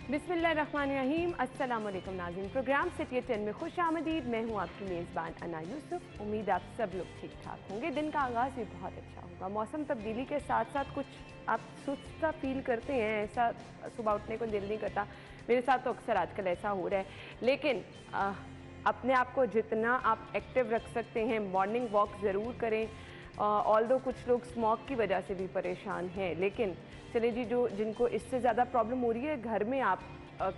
बिस्मिल्लाहिर्रहमानिर्रहीम। अस्सलाम वालेकुम नाज़रीन, प्रोग्राम सिटी 10 में खुश आमदीद। मैं हूँ आपकी मेज़बान अना यूसुफ। उम्मीद आप सब लोग ठीक ठाक होंगे। दिन का आगाज़ भी बहुत अच्छा होगा। मौसम तब्दीली के साथ साथ कुछ आप सुस्त सा फील करते हैं, ऐसा सुबह उठने को दिल नहीं करता। मेरे साथ तो अक्सर आजकल ऐसा हो रहा है, लेकिन अपने आप को जितना आप एक्टिव रख सकते हैं, मॉर्निंग वॉक ज़रूर करें। ऑल्दो कुछ लोग स्मॉग की वजह से भी परेशान हैं, लेकिन चले जी, जो जिनको इससे ज़्यादा प्रॉब्लम हो रही है, घर में आप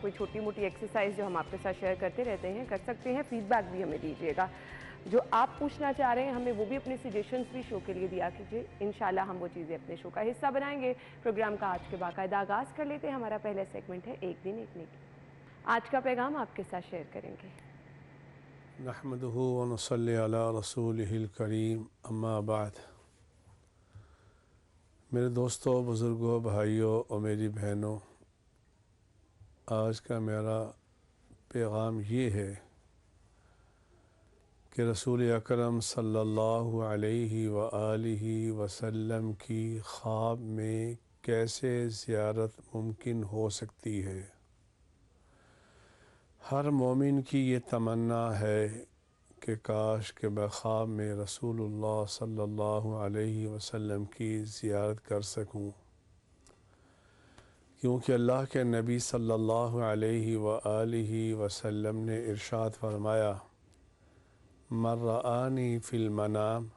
कोई छोटी मोटी एक्सरसाइज जो हम आपके साथ शेयर करते रहते हैं कर सकते हैं। फीडबैक भी हमें दीजिएगा, जो आप पूछना चाह रहे हैं हमें, वो भी अपने सजेशंस भी शो के लिए दिया कीजिए। इंशाल्लाह हम वो चीज़ें अपने शो का हिस्सा बनाएंगे। प्रोग्राम का आज के बाकायदा आगाज़ कर लेते हैं। हमारा पहला सेगमेंट है एक दिन एक नेकी। आज का पैगाम आपके साथ शेयर करेंगे। नहमदुहु व नसल्ली अला रसूलिहिल करीम, अम्मा बाद। मेरे दोस्तों, बुज़ुर्गों, भाइयों और मेरी बहनों, आज का मेरा पैगाम ये है कि रसूल अकरम सल्लल्लाहु अलैहि व आलिहि वसल्लम की ख्वाब में कैसे ज़ियारत मुमकिन हो सकती है। हर मोमिन की ये तमन्ना है कि काश के मैं ख्वाब में रसूलुल्लाह सल्लल्लाहु अलैहि वसल्लम की ज़ियारत कर सकूं, क्योंकि अल्लाह के नबी सल्लल्लाहु अलैहि व आलिहि वसल्लम ने इरशाद फरमाया, मन रआनी फिल मनाम,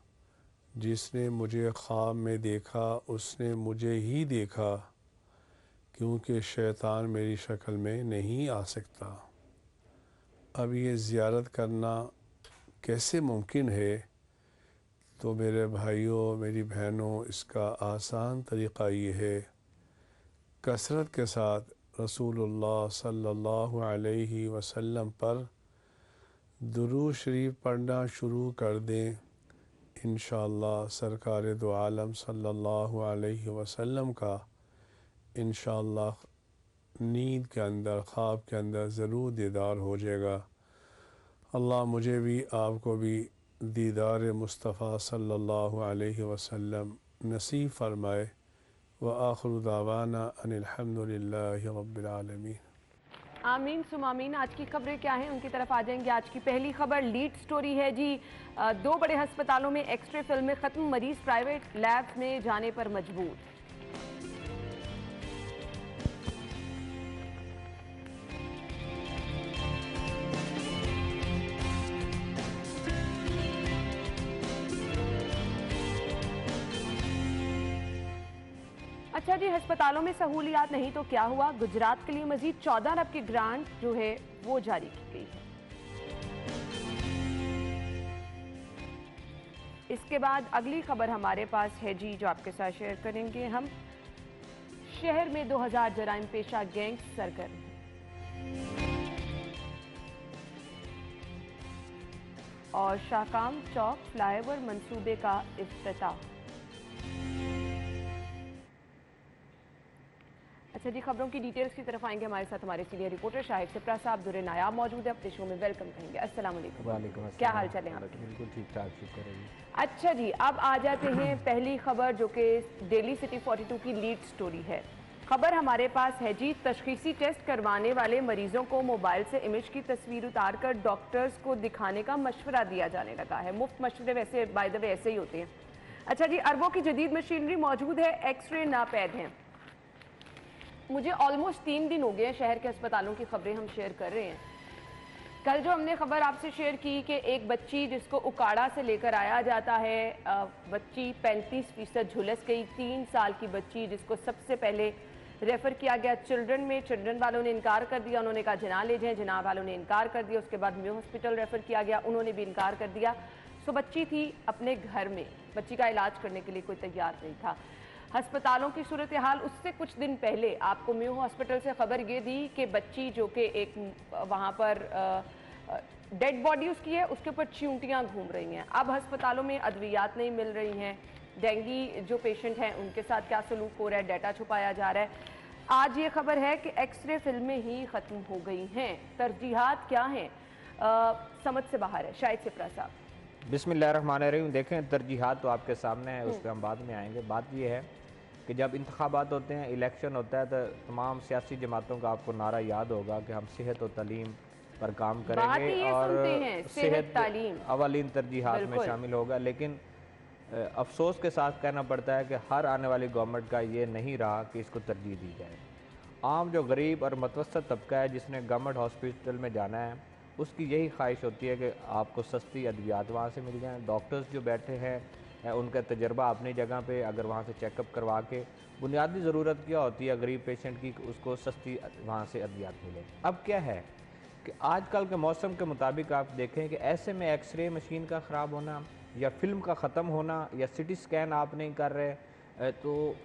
जिसने मुझे ख्वाब में देखा उसने मुझे ही देखा, क्योंकि शैतान मेरी शक्ल में नहीं आ सकता। अब ये ज़ियारत करना कैसे मुमकिन है? तो मेरे भाइयों, मेरी बहनों, इसका आसान तरीक़ा ये है, कसरत के साथ रसूलुल्लाह सल्लल्लाहु अलैहि वसल्लम पर दुरूद शरीफ पढ़ना शुरू कर दें। इंशाअल्लाह सरकार दो आलम सल्लल्लाहु अलैहि वसल्लम का इंशाअल्लाह नींद के अंदर, ख्वाब के अंदर ज़रूर दीदार हो जाएगा। अल्लाह मुझे भी आपको भी दीदार मुस्तफ़ा सल्लल्लाहु अलैहि वसल्लम नसीब फ़रमाए। व आखिरु दावाना अनिल हम्दुलिल्लाहि रब्बिल आलमीन। आमीन सुम आमीन। आज की खबरें क्या हैं, उनकी तरफ आ जाएंगे। आज की पहली खबर लीड स्टोरी है जी। दो बड़े अस्पतालों में एक्सरे फिल्में खत्म, मरीज प्राइवेट लैब्स में जाने पर मजबूर। अच्छा जी, अस्पतालों में सहूलियात नहीं तो क्या हुआ? गुजरात के लिए मजीद 14 अरब की ग्रांट जो है वो जारी की गई है। इसके बाद अगली खबर हमारे पास है जी, जो आपके साथ शेयर करेंगे हम। शहर में 2000 जराइम पेशा गैंग सरगर्म। और शाहकाम चौक फ्लाईओवर मंसूबे का इफ्तिताह। अच्छा जी, खबरों की डिटेल्स की तरफ आएंगे। हमारे साथ हमारे सीनियर रिपोर्टर शाहिद सिप्रा साहब दुर्रे नायाब मौजूद है। अपने शो में वेलकम कहेंगे। अस्सलाम वालेकुम। वालेकुम अस्सलाम। क्या हाल चाल है आपके? बिल्कुल ठीक ठाक, शुक्र है। अच्छा जी, अब आ जाते हैं पहली खबर, जो कि डेली सिटी 42 की लीड स्टोरी है। खबर हमारे पास है जी, तशखीसी टेस्ट करवाने वाले मरीजों को मोबाइल से इमेज की तस्वीर उतार कर डॉक्टर्स को दिखाने का मशवरा दिया जाने लगा है। मुफ्त मशवरे वैसे बाय द वे ऐसे ही होते हैं। अच्छा जी, अरबों की जदीद मशीनरी मौजूद है, एक्सरे नापैद हैं। मुझे ऑलमोस्ट 3 दिन हो गए हैं शहर के अस्पतालों की खबरें हम शेयर कर रहे हैं। कल जो हमने खबर आपसे शेयर की कि एक बच्ची जिसको उकाड़ा से लेकर आया जाता है, बच्ची 35% झुलस गई। 3 साल की बच्ची जिसको सबसे पहले रेफ़र किया गया चिल्ड्रन में, चिल्ड्रन वालों ने इनकार कर दिया। उन्होंने कहा जिना ले जाएं, जिना वालों ने इनकार कर दिया। उसके बाद म्यू हॉस्पिटल रेफ़र किया गया, उन्होंने भी इनकार कर दिया। सो बच्ची थी अपने घर में, बच्ची का इलाज करने के लिए कोई तैयार नहीं था। अस्पतालों की सूरत हाल उससे कुछ दिन पहले आपको म्यू हॉस्पिटल से खबर ये दी कि बच्ची जो कि एक वहाँ पर डेड बॉडी उसकी है, उसके ऊपर चींटियाँ घूम रही हैं। अब अस्पतालों में अद्वियात नहीं मिल रही हैं। डेंगी जो पेशेंट हैं उनके साथ क्या सलूक हो रहा है, डाटा छुपाया जा रहा है। आज ये खबर है कि एक्सरे फिल्में ही ख़त्म हो गई हैं। तरजीहात क्या हैं, समझ से बाहर है। शाहिद सिप्रा साहब। बिस्मिल्लाहिर्रहमानिर्रहीम। देखें, तरजीहात तो आपके सामने है, उस पर हम बाद में आएंगे। बात यह है कि जब इंतखाबात होते हैं, इलेक्शन होता है, तो तमाम सियासी जमातों का आपको नारा याद होगा कि हम सेहत और तालीम पर काम करेंगे और सेहत अवालीन तरजीहात में शामिल होगा। लेकिन अफसोस के साथ कहना पड़ता है कि हर आने वाली गवर्नमेंट का ये नहीं रहा कि इसको तरजीह दी जाए। आम जो गरीब और मतवसत तबका है जिसने गवर्नमेंट हॉस्पिटल में जाना है, उसकी यही ख्वाहिश होती है कि आपको सस्ती अद्वियात वहाँ से मिल जाएँ। डॉक्टर्स जो बैठे हैं उनका तजर्बा अपनी जगह पे, अगर वहाँ से चेकअप करवा के बुनियादी ज़रूरत क्या होती है गरीब पेशेंट की, उसको सस्ती वहाँ से अद्वियात मिले। अब क्या है कि आजकल के मौसम के मुताबिक आप देखें कि ऐसे में एक्सरे मशीन का ख़राब होना या फिल्म का ख़त्म होना या सिटी स्कैन आप नहीं कर रहे, तो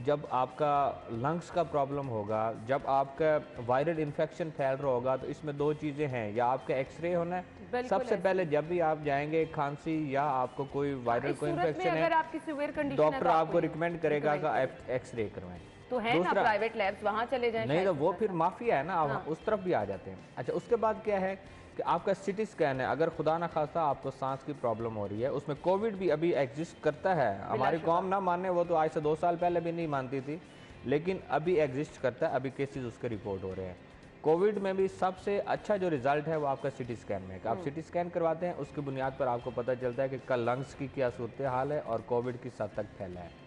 जब आपका लंग्स का प्रॉब्लम होगा, जब आपका वायरल इन्फेक्शन फैल रहा होगा, तो इसमें दो चीज़ें हैं, या आपका एक्सरे होना है सबसे पहले जब भी आप जाएंगे, खांसी या आपको कोई वायरल कोई इन्फेक्शन है, डॉक्टर आपको रिकमेंड करेगा कि एक्सरे करवाएं। तो है ना प्राइवेट लैब्स, वहाँ चले जाएं। नहीं तो वो फिर माफिया है ना, हाँ। उस तरफ भी आ जाते हैं। अच्छा, उसके बाद क्या है कि आपका सिटी स्कैन है, अगर खुदा ना खास्ता आपको सांस की प्रॉब्लम हो रही है, उसमें कोविड भी अभी एग्जिस्ट करता है। हमारी कौम ना माने, वो तो आज से 2 साल पहले भी नहीं मानती थी, लेकिन अभी एग्जिस्ट करता है, अभी केसेस उसके रिपोर्ट हो रहे हैं। कोविड में भी सबसे अच्छा जो रिजल्ट है वो आपका सिटी स्कैन में है। आप सिटी स्कैन करवाते हैं, उसकी बुनियाद पर आपको पता चलता है कि कल लंग्स की क्या सूरत हाल है और कोविड किस हद तक फैला है।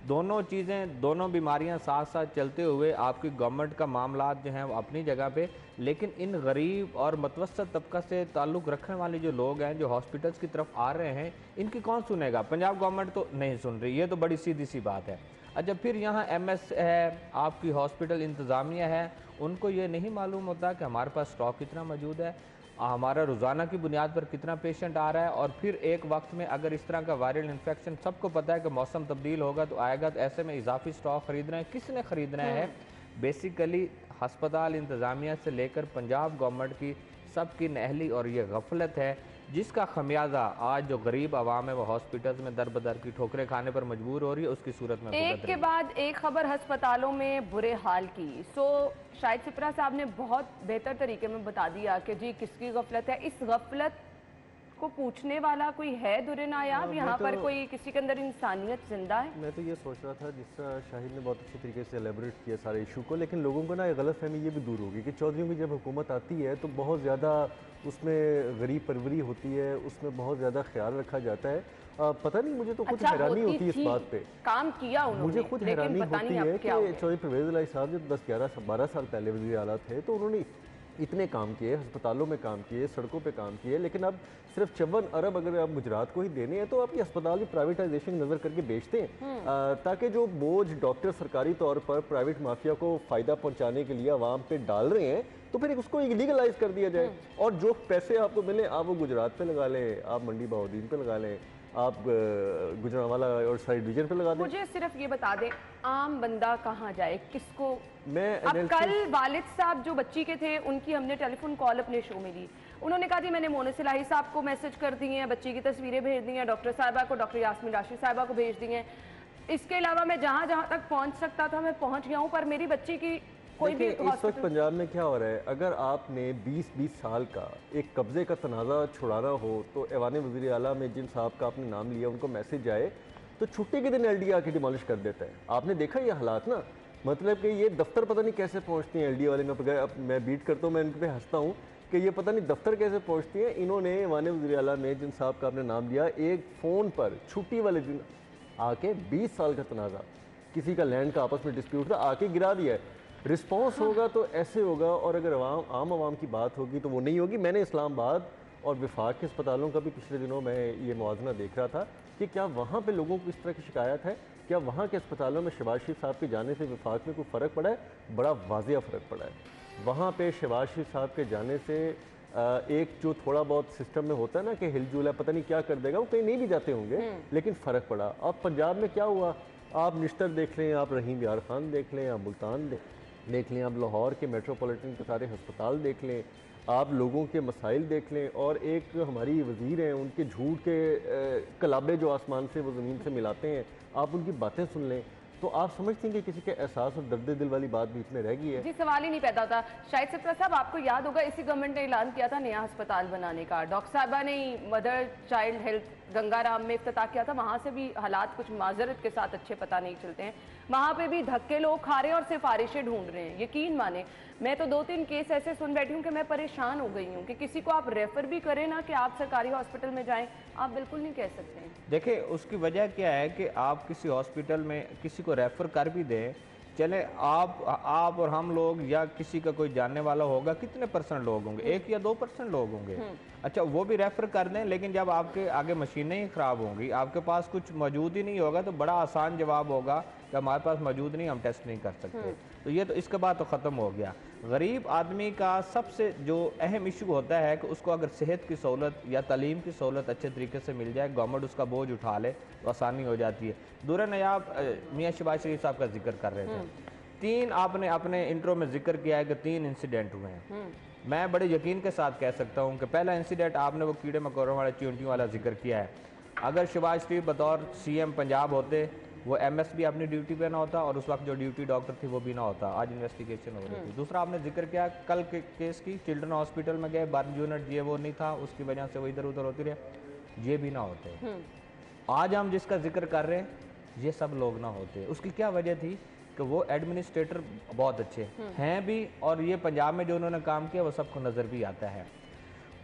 दोनों चीज़ें, दोनों बीमारियां साथ साथ चलते हुए आपकी गवर्नमेंट का मामला जो हैं वो अपनी जगह पे, लेकिन इन गरीब और मतवसत तबका से ताल्लुक़ रखने वाले जो लोग हैं जो हॉस्पिटल्स की तरफ आ रहे हैं, इनकी कौन सुनेगा? पंजाब गवर्नमेंट तो नहीं सुन रही, ये तो बड़ी सीधी सी बात है। अच्छा, फिर यहाँ MS है, आपकी हॉस्पिटल इंतज़ामिया है, उनको ये नहीं मालूम होता कि हमारे पास स्टॉक कितना मौजूद है, हमारा रोज़ाना की बुनियाद पर कितना पेशेंट आ रहा है, और फिर एक वक्त में अगर इस तरह का वायरल इन्फेक्शन, सबको पता है कि मौसम तब्दील होगा तो आएगा, तो ऐसे में इजाफी स्टॉक ख़रीदना है, किसने ख़रीदना है? बेसिकली हस्पताल इंतज़ामिया से लेकर पंजाब गवर्नमेंट की सबकी नहली और ये गफलत है, जिसका खमियाजा आज जो गरीब आवाम है वो हॉस्पिटल्स में दर बदर की ठोकरें खाने पर मजबूर हो रही है। उसकी सूरत में एक के बाद एक खबर हस्पतालों में बुरे हाल की। शाहिद सिपरा साहब ने बहुत बेहतर तरीके में बता दिया कि जी किसकी गफलत है। इस गफलत को पूछने वाला कोई है दुरे नायाब? यहाँ पर कोई किसी के अंदर इंसानियत जिंदा है? मैं तो ये सोच रहा था, जिस तरह शाहिद ने बहुत अच्छे तरीके से एलेबरेट किया सारे इशू को, लेकिन लोगों को ना ये गलत फहमी ये भी दूर होगी कि चौधरीयों की जब हुकूमत आती है तो बहुत ज़्यादा उसमें गरीब परवरी होती है, उसमें बहुत ज़्यादा ख्याल रखा जाता है। पता नहीं, मुझे तो खुद हैरानी होती है इस बात पे। काम किया उन्होंने, मुझे खुद हैरानी होती है कि चौधरी परवेज़ इलाही साहब जब 10-11-12 साल पहले वज़ीर आला थे तो उन्होंने इतने काम किए, अस्पतालों में काम किए, सड़कों पे काम किए, लेकिन अब सिर्फ 54 अरब अगर आप गुजरात को ही देने हैं तो आप ये अस्पताल भी प्राइवेटाइजेशन नज़र करके बेचते हैं, ताकि जो बोझ डॉक्टर सरकारी तौर पर प्राइवेट माफिया को फ़ायदा पहुंचाने के लिए आवाम पे डाल रहे हैं, तो फिर उसको लीगलाइज कर दिया जाए और जो पैसे आपको मिले आप वो गुजरात पे लगा लें, आप मंडी बहाउद्दीन पे लगा लें, आप गुजरांवाला और साइड डिवीजन पे लगा दें। मुझे सिर्फ ये बता दें, आम बंदा कहाँ जाए, किसको? मैं अब कल वालिद साहब जो बच्ची के थे उनकी हमने टेलीफोन कॉल अपने शो में ली। उन्होंने कहा जी मैंने मोनिस इलाही साहब को मैसेज कर दी हैं, बच्ची की तस्वीरें भेज दी हैं, डॉक्टर साहिबा को, डॉक्टर यास्मीन राशिद साहिबा को भेज दी हैं। इसके अलावा मैं जहाँ जहाँ तक पहुँच सकता था मैं पहुँच गया हूँ, पर मेरी बच्ची की कोई भी इस वक्त पंजाब में क्या हो रहा है, अगर आपने 20-20 साल का एक कब्जे का तनाज़ा छुड़ाना हो तो ऐवान वज़ीर आला में जिन साहब का आपने नाम लिया उनको मैसेज आए तो छुट्टी के दिन LDA आके डिमोलिश कर देता है। आपने देखा ये हालात ना, मतलब कि ये दफ्तर पता नहीं कैसे पहुँचते हैं LDA वाले। मैं बीट करता हूँ, मैं इनके पे हंसता हूँ कि ये पता नहीं दफ्तर कैसे पहुँचती हैं। इन्होंने ऐवान वज़ीर आला में जिन साहब का आपने नाम लिया, एक फ़ोन पर छुट्टी वाले दिन आके 20 साल का तनाज़ा, किसी का लैंड का आपस में डिस्प्यूट था, आके गिरा दिया है। रिस्पॉन्स होगा तो ऐसे होगा, और अगर आम आवाम की बात होगी तो वो नहीं होगी। मैंने इस्लामाबाद और विफाक के अस्पतालों का भी पिछले दिनों में ये मुआवजना देख रहा था कि क्या वहाँ पे लोगों को इस तरह की शिकायत है, क्या वहाँ के अस्पतालों में शहबाज शरीफ साहब के जाने से विफाक में कोई फ़र्क पड़ा है? बड़ा वाज़िया फ़र्क पड़ा है। वहाँ पे शहबाज शरीफ साहब के जाने से एक जो थोड़ा बहुत सिस्टम में होता है ना कि हिलजुल है, पता नहीं क्या कर देगा, वो कहीं नहीं भी जाते होंगे, लेकिन फ़र्क पड़ा। अब पंजाब में क्या हुआ, आप निश्तर देख लें, आप रहीम यार खान देख लें, आप मुल्तान देख लें, आप लाहौर के मेट्रोपॉलिटन के सारे अस्पताल देख लें, आप लोगों के मसाइल देख लें, और एक हमारी वज़ीर हैं उनके झूठ के कलाबे जो आसमान से वो ज़मीन से मिलाते हैं, आप उनकी बातें सुन लें तो आप समझते हैं कि किसी के एहसास और दर्द दिल वाली बात बीच में रह गई है। जी, सवाल ही नहीं पैदा होता। शाहिद सिपरा साहब, आपको याद होगा इसी गवर्नमेंट ने ऐलान किया था नया अस्पताल बनाने का, डॉक्टर साहिबा ने मदर चाइल्ड हेल्थ गंगाराम में इफ्तिताह किया था, वहाँ से भी हालात कुछ माजरत के साथ अच्छे पता नहीं चलते हैं। वहाँ पे भी धक्के लोग खा रहे हैं और सिफारिशें ढूंढ रहे हैं। यकीन माने मैं तो 2-3 केस ऐसे सुन बैठी हूँ कि मैं परेशान हो गई हूँ कि किसी को आप रेफ़र भी करें ना कि आप सरकारी हॉस्पिटल में जाएं, आप बिल्कुल नहीं कह सकते हैं। देखिए उसकी वजह क्या है कि आप किसी हॉस्पिटल में किसी को रेफ़र कर भी दें, चले आप और हम लोग या किसी का कोई जानने वाला होगा, कितने % लोग होंगे? 1 या 2% लोग होंगे। अच्छा, वो भी रेफ़र कर दें, लेकिन जब आपके आगे मशीनें ही ख़राब होंगी, आपके पास कुछ मौजूद ही नहीं होगा, तो बड़ा आसान जवाब होगा कि हमारे पास मौजूद नहीं, हम टेस्ट नहीं कर सकते। तो ये तो इसके बाद तो ख़त्म हो गया। गरीब आदमी का सबसे जो अहम इशू होता है कि उसको अगर सेहत की सहूलत या तालीम की सहूलत अच्छे तरीके से मिल जाए, गवर्नमेंट उसका बोझ उठा ले तो आसानी हो जाती है। दूर नयाब मियाँ शहबाज शरीफ साहब का जिक्र कर रहे थे, 3 आपने अपने इंट्रो में जिक्र किया है कि 3 इंसिडेंट हुए हैं। मैं बड़े यकीन के साथ कह सकता हूँ कि पहला इंसिडेंट आपने वो कीड़े मकोड़ों वाले चींटियों वाला जिक्र किया है। अगर शहबाज शरीफ बतौर CM पंजाब होते, वो MS भी अपनी ड्यूटी पे ना होता और उस वक्त जो ड्यूटी डॉक्टर थी वो भी ना होता, आज इन्वेस्टिगेशन हो रही थी। दूसरा आपने जिक्र किया कल के केस की, चिल्ड्रन हॉस्पिटल में गए, बर्न यूनिट ये वो नहीं था, उसकी वजह से वो इधर उधर होती रहे, ये भी ना होते। आज हम जिसका जिक्र कर रहे हैं ये सब लोग ना होते। उसकी क्या वजह थी कि वो एडमिनिस्ट्रेटर बहुत अच्छे हैं भी, और ये पंजाब में जो उन्होंने काम किया वो सबको नज़र भी आता है।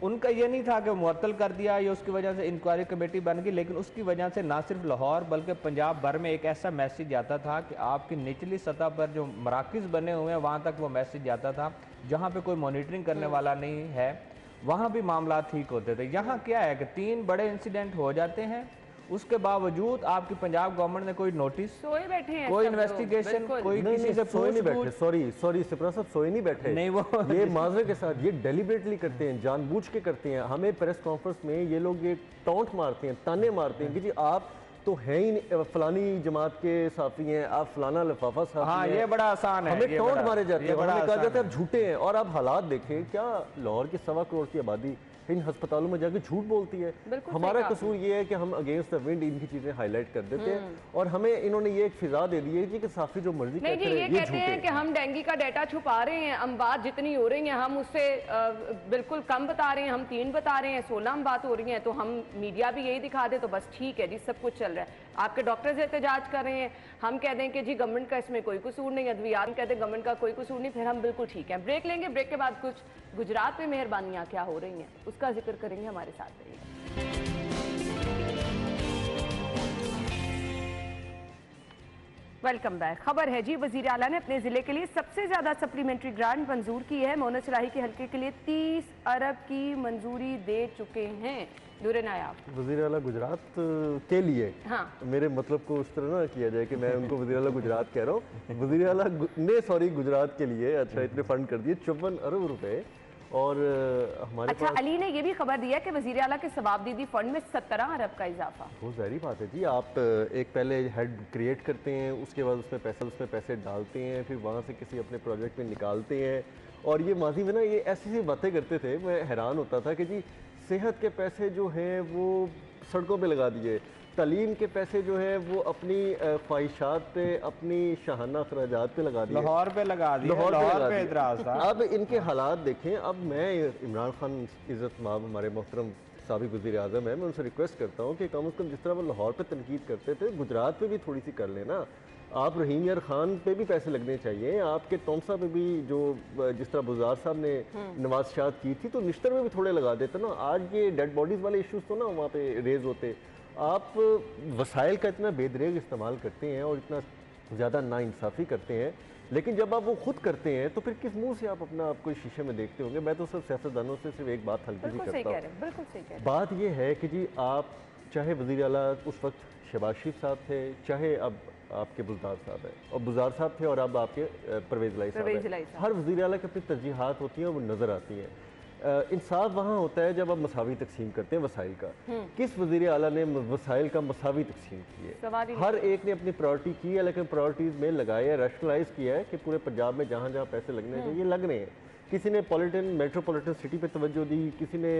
उनका ये नहीं था कि मुअत्तल कर दिया या उसकी वजह से इंक्वायरी कमेटी बन गई, लेकिन उसकी वजह से ना सिर्फ लाहौर बल्कि पंजाब भर में एक ऐसा मैसेज आता था कि आपकी निचली सतह पर जो मराकज़ बने हुए हैं वहाँ तक वो मैसेज जाता था, जहाँ पे कोई मॉनिटरिंग करने वाला नहीं है वहाँ भी मामला ठीक होते थे। यहाँ क्या है कि 3 बड़े इंसिडेंट हो जाते हैं, उसके बावजूद आपकी पंजाब गवर्नमेंट ने कोई नोटिस, सोए बैठे हैं, कोई इन्वेस्टिगेशन, कोई किसी से सोए नहीं बैठे। सॉरी सिप्रा साहब, सोए नहीं बैठे। नहीं, वो ये माजरे के साथ ये डेलिबरेटली करते हैं, जानबूझ के करते हैं। हमें प्रेस कॉन्फ्रेंस में ये लोग ये टॉन्ट मारते हैं, ताने मारते हैं कि जी आप तो है ही नहीं, फलानी जमात के साफी हैं, आप फलाना लिफाफा साफी हैं। हाँ, ये बड़ा आसान है। हमें टॉन्ट मारे जाते हैं, हमें कहा जाता है आप झूठे हैं। और आप हालात देखें, क्या लाहौर की 1.25 करोड़ की आबादी इन अस्पतालों में जाके झूठ बोलती है। हमारा कसूर ये है कि हम अगेंस्ट द विंड इनकी चीजें हाईलाइट कर देते हैं, और हमें इन्होंने ये एक फिजा दे दी है जी कि साफी जो मर्जी नहीं जी, ये कहते हैं कि हम डेंगू का डाटा छुपा रहे हैं, अमवात जितनी हो रही हैं हम उससे बिल्कुल कम बता रहे हैं, हम 3 बता रहे हैं, 16 अमवात हो रही हैं, तो हम मीडिया भी यही दिखा दे तो बस ठीक है जी, सब कुछ चल रहा है। आपके डॉक्टर्स एहतजाज कर रहे हैं, हम कह दें कि जी गवर्नमेंट का इसमें कोई कसूर नहीं, अद्वियात कहते हैं गवर्नमेंट का कोई कसूर नहीं, फिर हम बिल्कुल ठीक है। ब्रेक लेंगे, ब्रेक के बाद कुछ गुजरात में मेहरबानियां क्या हो रही हैं उसका जिक्र करेंगे, हमारे साथ रहिएगा। Welcome back. खबर है जी, वजीर आला ने अपने जिले के लिए सबसे ज्यादा सप्लीमेंट्री ग्रांट मंजूर की है। मोनस चराही के हल्के के लिए 30 अरब की मंजूरी दे चुके हैं। दूर नायाब वजीर आला गुजरात के लिए, हाँ, मेरे मतलब को उस तरह ना किया जाए कि मैं उनको वजीर आला गुजरात कह रहा हूँ। वजीर आला ने गुजरात के लिए अच्छा इतने फंड कर दिए, 54 अरब रुपए। और हमारे अच्छा, अली ने ये भी खबर दिया कि वजीर आला के सवाबदीदी फंड में 17 अरब का इजाफा। बहुत ज़ाहिर बात है जी, आप एक पहले हेड क्रिएट करते हैं, उसके बाद उसमें पैसे डालते हैं, फिर वहाँ से किसी अपने प्रोजेक्ट में निकालते हैं। और ये माजी में ना ये ऐसी बातें करते थे, मैं हैरान होता था कि जी सेहत के पैसे जो हैं वो सड़कों पे लगा दिए, तालीम के पैसे जो है वो अपनी ख्वाहिशात पे, अपनी शाहाना अखराजात पे लगा दिए, लाहौर पे लगा दिए, लाहौर पे इतराज़ था। अब इनके हालात देखें। अब मैं इमरान खान इज़्ज़त माब हमारे मोहतरम साबिक़ वज़ीर आज़म है, मैं उनसे रिक्वेस्ट करता हूँ कि कम अज़ कम जिस तरह वो लाहौर पे तनकीद करते थे, गुजरात पे भी थोड़ी सी कर लेना। आप रहीम यार खान पे भी पैसे लगने चाहिए, आपके तोमसा पे भी, जो जिस तरह बुज़ार साहब ने नवाज़शात की थी, तो निश्तर में भी थोड़े लगा देते ना। आज ये डेड बॉडीज़ वाले इशूज़ तो ना वहाँ पे रेज होते। आप वसाइल का इतना बेदरेग इस्तेमाल करते हैं और इतना ज़्यादा नाइंसाफ़ी करते हैं, लेकिन जब आप वो खुद करते हैं तो फिर किस मुंह से आप अपना आप कोई शीशे में देखते होंगे। मैं तो सब सियासतदानों से सिर्फ एक बात हल्की सी करता हूँ, बात ये है कि जी आप चाहे वज़ीर आला उस वक्त शहबाज शरीफ साहब थे, चाहे अब आपके बुज़दार साहब हैं, और बुज़दार साहब थे और अब आपके परवेज़ लाई साहब हैं। हर वज़ीर आला की अपनी तरजीहात होती हैं और वो नज़र आती हैं। इंसाफ वहाँ होता है जब आप मसावी तकसीम करते हैं वसाइल का। किस वज़ीर आला ने वसाइल का मसावी तकसीम की है? हर एक ने अपनी प्रायोरिटी की है, लेकिन प्रायोरिटीज़ में लगाया है, रैशनलाइज किया है कि पूरे पंजाब में जहाँ जहाँ पैसे लगने चाहिए लग रहे हैं। किसी ने मेट्रोपॉलिटन सिटी पे तवज्जो दी, किसी ने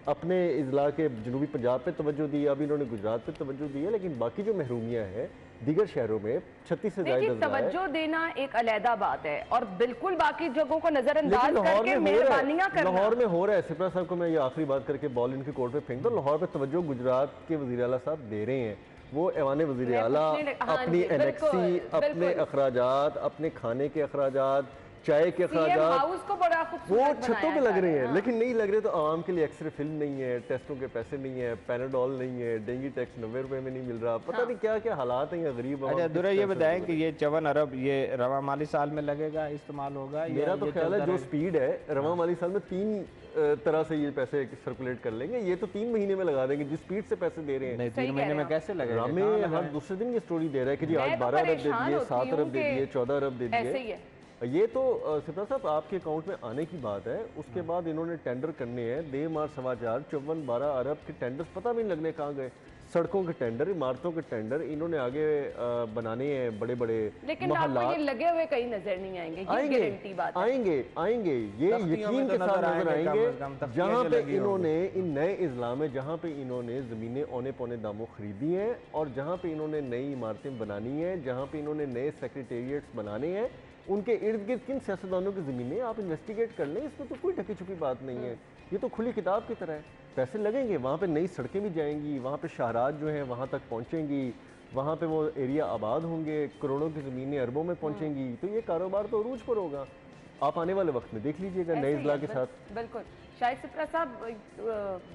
अपने इजला के जनूबी पंजाब पे तवज्जो दी, अब इन्होंने गुजरात पे तवज्जो दी है। लेकिन बाकी जो महरूमियाँ हैं दीगर शहरों में 36 से देखिए, ज्यादा तवज्जो देना एक अलहदा बात है और बिल्कुल बाकी जगहों को नजरअंदाज करके मेहरबानियां करना। लाहौर में हो रहा है। सिपरा साहब को मैं ये आखिरी बात करके बॉल इनके कोर्ट पे फेंक दो। लाहौर पे तवज्जो गुजरात के वज़ीर आला साहब दे रहे हैं। वो ऐवान वज़ीर आला अपनी एनेक्सी, अपने अखराजात, अपने खाने के अखराजात, चाय के अखराजात को बड़ा वो छतों पे लग रहे हैं, लेकिन नहीं लग रहे तो आवाम के लिए एक्सरे फिल्म नहीं है, टेस्टों के पैसे नहीं है, पैनाडोल नहीं है, डेंगू टैक्स 90 रुपए में नहीं मिल रहा। पता नहीं क्या क्या हालात हैं गरीब। अच्छा दुर्रा, ये बताएं कि ये 54 अरब ये रवा माली साल में लगेगा, इस्तेमाल होगा? मेरा तो ख्याल है जो स्पीड है रवा माली साल में 3 तरह से ये पैसे सर्कुलेट कर लेंगे। ये तो 3 महीने में लगा देंगे जिस स्पीड से पैसे दे रहे हैं। नहीं, 3 महीने में कैसे लगेगा? हमें हर दूसरे दिन ये स्टोरी दे रहा है कि जी आज 12 अरब दे दिए, 7 अरब दे दिए, 14 अरब दे दिए। ये तो सिपरा साहब आपके अकाउंट में आने की बात है। उसके बाद इन्होंने टेंडर करने हैं, 2 मार्च 4.25 54 12 अरब के टेंडर्स पता भी नहीं लगने कहाँ गए। सड़कों के टेंडर, इमारतों के टेंडर इन्होंने आगे बनाने हैं बड़े बड़े, लेकिन आपको ये लगे हुए कहीं नजर नहीं आएंगे। ये गारंटी बात है। आएंगे ये यकीन के साथ नजर आएंगे जहाँ पे इन्होंने इन नए इजला में, जहाँ पे इन्होंने ज़मीनें औने पौने दामों खरीदी हैं और जहाँ पे इन्होंने नई इमारतें बनानी हैं, जहाँ पे इन्होंने नए सेक्रेटेरिएट्स बनाने हैं, उनके इर्द गिर्द किन सियासतदानों की ज़मीनें आप इन्वेस्टिगेट कर लें। इसमें तो कोई ढकी छुपी बात नहीं है। ये तो खुली किताब की तरह है। पैसे लगेंगे, वहाँ पे नई सड़कें भी जाएंगी, वहाँ पे शाहरात जो हैं वहाँ तक पहुँचेंगी, वहाँ पे वो एरिया आबाद होंगे, करोड़ों की ज़मीनें अरबों में पहुँचेंगी। तो ये कारोबार तो अरूज पर होगा। आप आने वाले वक्त में देख लीजिएगा नए इजला के साथ। बिल्कुल। शाहिद सिपरा साहब,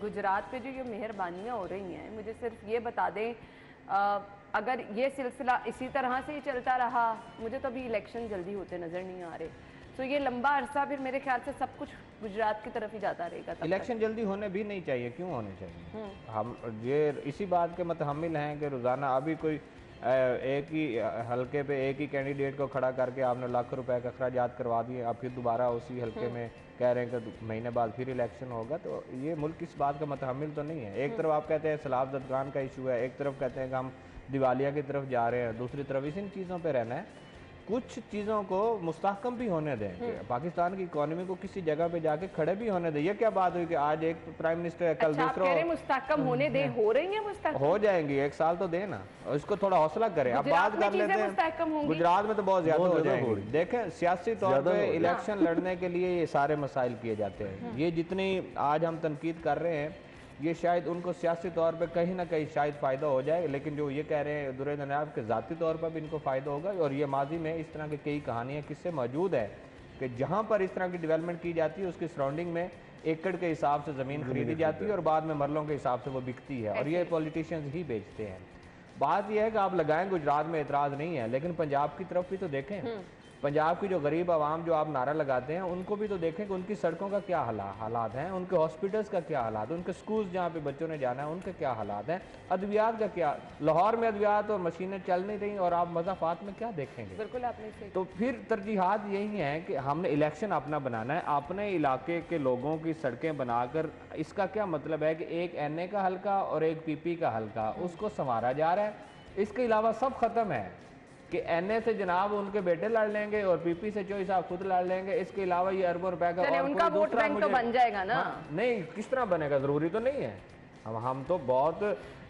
गुजरात पे जो ये मेहरबानियाँ हो रही हैं, मुझे सिर्फ ये बता दें, अगर ये सिलसिला इसी तरह से ही चलता रहा, मुझे तो अभी इलेक्शन जल्दी होते नजर नहीं आ रहे, तो ये लंबा अरसा फिर मेरे ख्याल से सब कुछ गुजरात की तरफ ही जाता रहेगा। इलेक्शन जल्दी होने भी नहीं चाहिए। क्यों होने चाहिए? हम ये इसी बात के मुतहम्मिल हैं कि रोज़ाना अभी कोई एक ही हलके पे एक ही कैंडिडेट को खड़ा करके आपने लाखों रुपए का अखराजात करवा दिए, आप फिर दोबारा उसी हलके में कह रहे हैं कि महीने बाद फिर इलेक्शन होगा। तो ये मुल्क इस बात का मुतहम्मिल तो नहीं है। एक तरफ आप कहते हैं सैलाब ज़दगान का इशू है, एक तरफ कहते हैं कि हम दिवालिया की तरफ जा रहे हैं, दूसरी तरफ इन चीज़ों पे रहना है। कुछ चीज़ों को मुस्तहकम भी होने दें, पाकिस्तान की इकोनॉमी को किसी जगह पे जाके खड़े भी होने दें। ये क्या बात हुई कि आज एक प्राइम मिनिस्टर है, कल दूसरा मुस्तहकम होने दें, हो रही है मुस्तहकम, हो जाएंगी। 1 साल तो देना, इसको थोड़ा हौसला करें। अब बात कर लेते हैं गुजरात में तो बहुत ज्यादा हो जाएगी। देखें, सियासी तौर पे इलेक्शन लड़ने के लिए ये सारे मसाइल किए जाते हैं। ये जितनी आज हम तनकीद कर रहे हैं, ये शायद उनको सियासी तौर पे कहीं ना कहीं शायद फ़ायदा हो जाए, लेकिन जो ये कह रहे हैं दुर्र जनाब के ज़ाती तौर पर भी इनको फ़ायदा होगा। और ये माजी में इस तरह की कई कहानियाँ किस्से मौजूद है कि जहाँ पर इस तरह की डेवलपमेंट की जाती है उसकी सराउंडिंग में एकड़ के हिसाब से ज़मीन खरीदी जाती है और बाद में मरलों के हिसाब से वो बिकती है और ये पॉलिटिशियंस ही बेचते हैं। बात यह है कि आप लगाएं, गुजरात में एतराज़ नहीं है, लेकिन पंजाब की तरफ भी तो देखें। पंजाब की जो गरीब आवाम जो आप नारा लगाते हैं उनको भी तो देखें कि उनकी सड़कों का क्या हालात हैं, उनके हॉस्पिटल्स का क्या हालात है, उनके स्कूल्स जहाँ पे बच्चों ने जाना है उनके क्या हालात हैं, अद्वियात का क्या। लाहौर में अद्वियात और मशीनें चल नहीं रही और आप मज़ाफ़ात में क्या देखेंगे? बिल्कुल आपने सही। तो फिर तरजीहात यही है कि हमने इलेक्शन अपना बनाना है, अपने इलाके के लोगों की सड़कें बनाकर। इसका क्या मतलब है कि एक NA का हल्का और एक PP का हल्का उसको संवारा जा रहा है, इसके अलावा सब ख़त्म है कि NA से जनाब उनके बेटे लड़ लेंगे और PP से चोई साहब खुद लड़ लेंगे। इसके अलावा ये अरबों रुपए का और उनका वोट बैंक तो बन जाएगा ना। नहीं, किस तरह बनेगा? जरूरी तो नहीं है। हम तो बहुत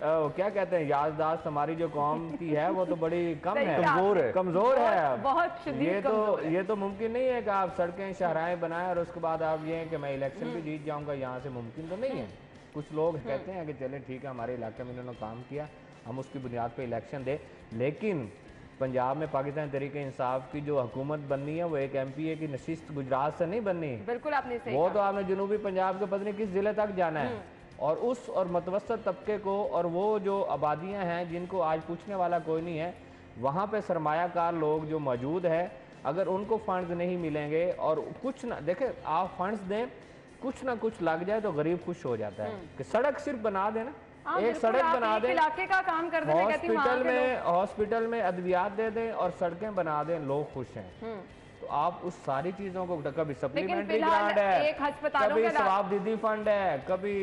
क्या कहते हैं, याददाश्त हमारी जो कौम की है वो तो बड़ी कम है, कमजोर है बहुत। ये तो मुमकिन नहीं है कि आप सड़कें शाहराएं बनाएं और उसके बाद आप ये कि मैं इलेक्शन भी जीत जाऊंगा, यहाँ से मुमकिन तो नहीं है। कुछ लोग कहते हैं कि चले ठीक है, हमारे इलाके में इन्होंने काम किया, हम उसकी बुनियाद पर इलेक्शन दें। लेकिन पंजाब में पाकिस्तान तहरीक इंसाफ की जो हुकूमत बननी है वो एक MPA की नशिस्त गुजरात से नहीं बननी। बिल्कुल आपने सही वो तो आपने जनूबी पंजाब के पता नहीं किस जिले तक जाना है और उस और मतवसत तबके को और वो जो आबादियां हैं जिनको आज पूछने वाला कोई नहीं है, वहाँ पे सरमायाकार लोग जो मौजूद है, अगर उनको फंड्स नहीं मिलेंगे और कुछ ना देखें, आप फंड्स दें कुछ ना कुछ लग जाए तो गरीब खुश हो जाता है कि सड़क सिर्फ बना देना, एक सड़क बना दें, इलाके का काम कर दें, हॉस्पिटल में अद्वियात दे दें और सड़कें बना दें, लोग खुश हैं। तो आप उस सारी चीजों को, कभी सप्लीमेंट्री ग्रांट है, कभी सवाबदीदी फंड है, कभी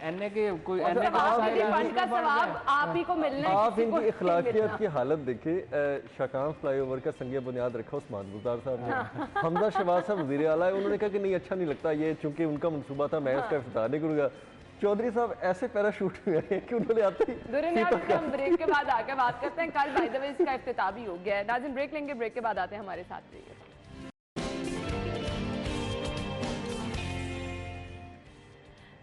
NA के कोई NA फंड का सवाब आप ही को मिलना है। आप इनकी इखलाकियत की हालत देखिए। शाकाम फ्लाईओवर का संग बुनियाद रखा उस्मान गुलजार साहब ने, हमजा शहबाज साहब वज़ीर आला है, उन्होंने कहा कि नहीं अच्छा नहीं लगता ये, चूंकि उनका मनसूबा था मैं इसका इफ्तिताह नहीं करूँगा। चौधरी साहब ऐसे पैराशूट हुए हैं कि उन्होंने आते ही हम ब्रेक के बाद आकर बात करते हैं। कल बाय द वे इसका इफ्तिताह भी हो गया है। नाज़रीन ब्रेक लेंगे, ब्रेक के बाद आते हैं हमारे साथ।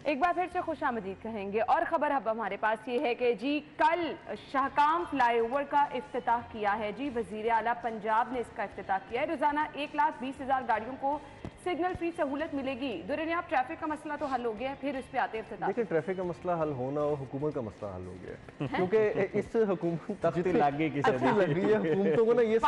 एक बार फिर से खुशामदीद कहेंगे और ख़बर अब हमारे पास ये है कि जी कल शाहकाम फ्लाईओवर का इफ्तिताह किया है। जी वज़ीर आला पंजाब ने इसका इफ्तिताह किया है। रोज़ाना 1,20,000 गाड़ियों को सिग्नल फ्री सहूलत मिलेगी। दुनिया ट्रैफिक का मसला तो हल हो गया है, फिर इस पे आते हैं इफ्तिताह। देखिए ट्रैफिक का मसला हल होना और हुकूमत का मसला हल हो गया है क्योंकि इस हुकूमत लग गई है हुकूमतों को ना ये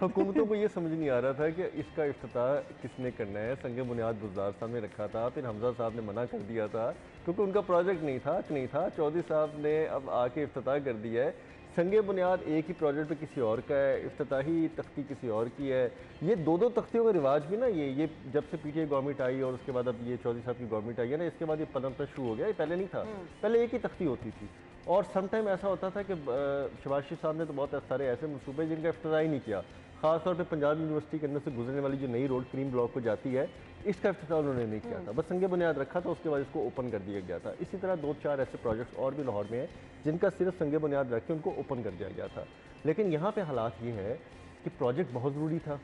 हुकूमतों को ये समझ नहीं आ रहा था कि इसका इफ्तिताह किसने करना है। संग बुनियाद बुज़दार साहब ने रखा था, फिर हमजा साहब ने मना कर दिया था क्योंकि उनका प्रोजेक्ट नहीं था। चौधरी साहब ने अब आके इफ्तिताह कर दिया है। संगे बुनियाद एक ही प्रोजेक्ट पे किसी और का है, इफ्तिताही तख्ती किसी और की है। ये दो तख्तियों का रिवाज भी ना ये जब से पीटीआई गवर्नमेंट आई और उसके बाद अब ये चौधरी साहब की गवर्नमेंट आई है ना, इसके बाद ये पनपना शुरू हो गया। ये पहले नहीं था, पहले एक ही तख्ती होती थी। और समटाइम ऐसा होता था कि शहबाज शरीफ साहब ने तो बहुत सारे ऐसे मनसूबे जिनका इफ्तिताह ही नहीं किया। ख़ासतौर पर पंजाब यूनिवर्सिटी के अंदर से गुजरने वाली जो नई रोड क्रीम ब्लॉक को जाती है, इसका इफ्तिताह उन्होंने नहीं किया था, बस संगे बुनियाद रखा था। उसके बाद इसको ओपन कर दिया गया था। इसी तरह 2-4 ऐसे प्रोजेक्ट्स और भी लाहौर में हैं जिनका सिर्फ संगे बुनियाद रख के उनको ओपन कर दिया गया था। लेकिन यहाँ पे हालात ये है कि प्रोजेक्ट बहुत ज़रूरी था,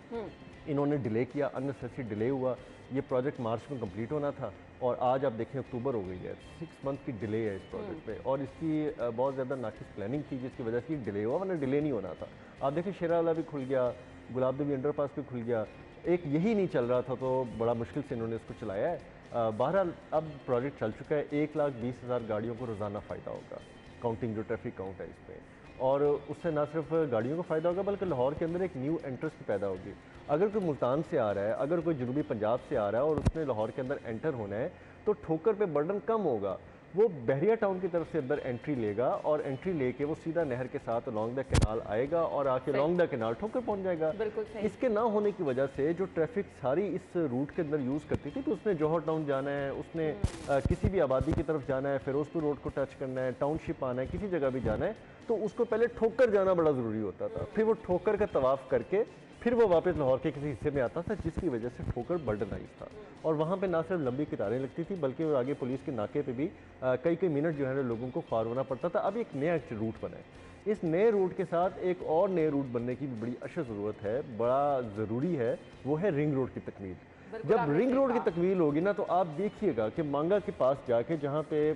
इन्होंने डिले किया, अननेसेसरी डिले हुआ। ये प्रोजेक्ट मार्च में कंप्लीट होना था और आज आप देखें अक्टूबर हो गई है। 6 मंथ की डिले है इस प्रोजेक्ट पे और इसकी बहुत ज़्यादा नाकिस प्लानिंग थी जिसकी वजह से डिले हुआ, वरना डिले नहीं होना था। आप देखें शेरावाला भी खुल गया, गुलाबदेवी अंडरपास भी खुल गया, एक यही नहीं चल रहा था तो बड़ा मुश्किल से इन्होंने इसको चलाया है। बहरहाल अब प्रोजेक्ट चल चुका है। 1,20,000 गाड़ियों को रोज़ाना फ़ायदा होगा, काउंटिंग जो ट्रैफिक काउंट है इस पर। और उससे ना सिर्फ गाड़ियों को फ़ायदा होगा बल्कि लाहौर के अंदर एक न्यू इंटरेस्ट पैदा होगी। अगर कोई मुल्तान से आ रहा है, अगर कोई जनूबी पंजाब से आ रहा है और उसने लाहौर के अंदर एंटर होना है तो ठोकर पे बर्डन कम होगा। वो बहरिया टाउन की तरफ से अंदर एंट्री लेगा और एंट्री लेके वो सीधा नहर के साथ लॉन्ग द कैनाल आएगा और आके लॉन्ग द कैनाल ठोकर पहुंच जाएगा। इसके ना होने की वजह से जो ट्रैफिक सारी इस रूट के अंदर यूज़ करती थी, तो उसने जौहर टाउन जाना है, उसने किसी भी आबादी की तरफ जाना है, फिरोजपुर रोड को टच करना है, टाउनशिप आना है, किसी जगह भी जाना है, तो उसको पहले ठोकर जाना बड़ा ज़रूरी होता था। फिर वो ठोकर का तवाफ़ करके फिर वो वापस लाहौर के किसी हिस्से में आता था, जिसकी वजह से ठोकर बर्डनाइज था। और वहाँ पे ना सिर्फ लंबी कतारें लगती थी बल्कि आगे पुलिस के नाके पे भी कई मिनट जो है ना लोगों को ख्वार होना पड़ता था। अब एक नया रूट बना है, इस नए रूट के साथ एक और नए रूट बनने की भी बड़ी अशद ज़रूरत है, बड़ा ज़रूरी है, वो है रिंग रोड की तकमील। जब रिंग रोड की तकमील होगी ना तो आप देखिएगा कि मांगा के पास जाके जहाँ पे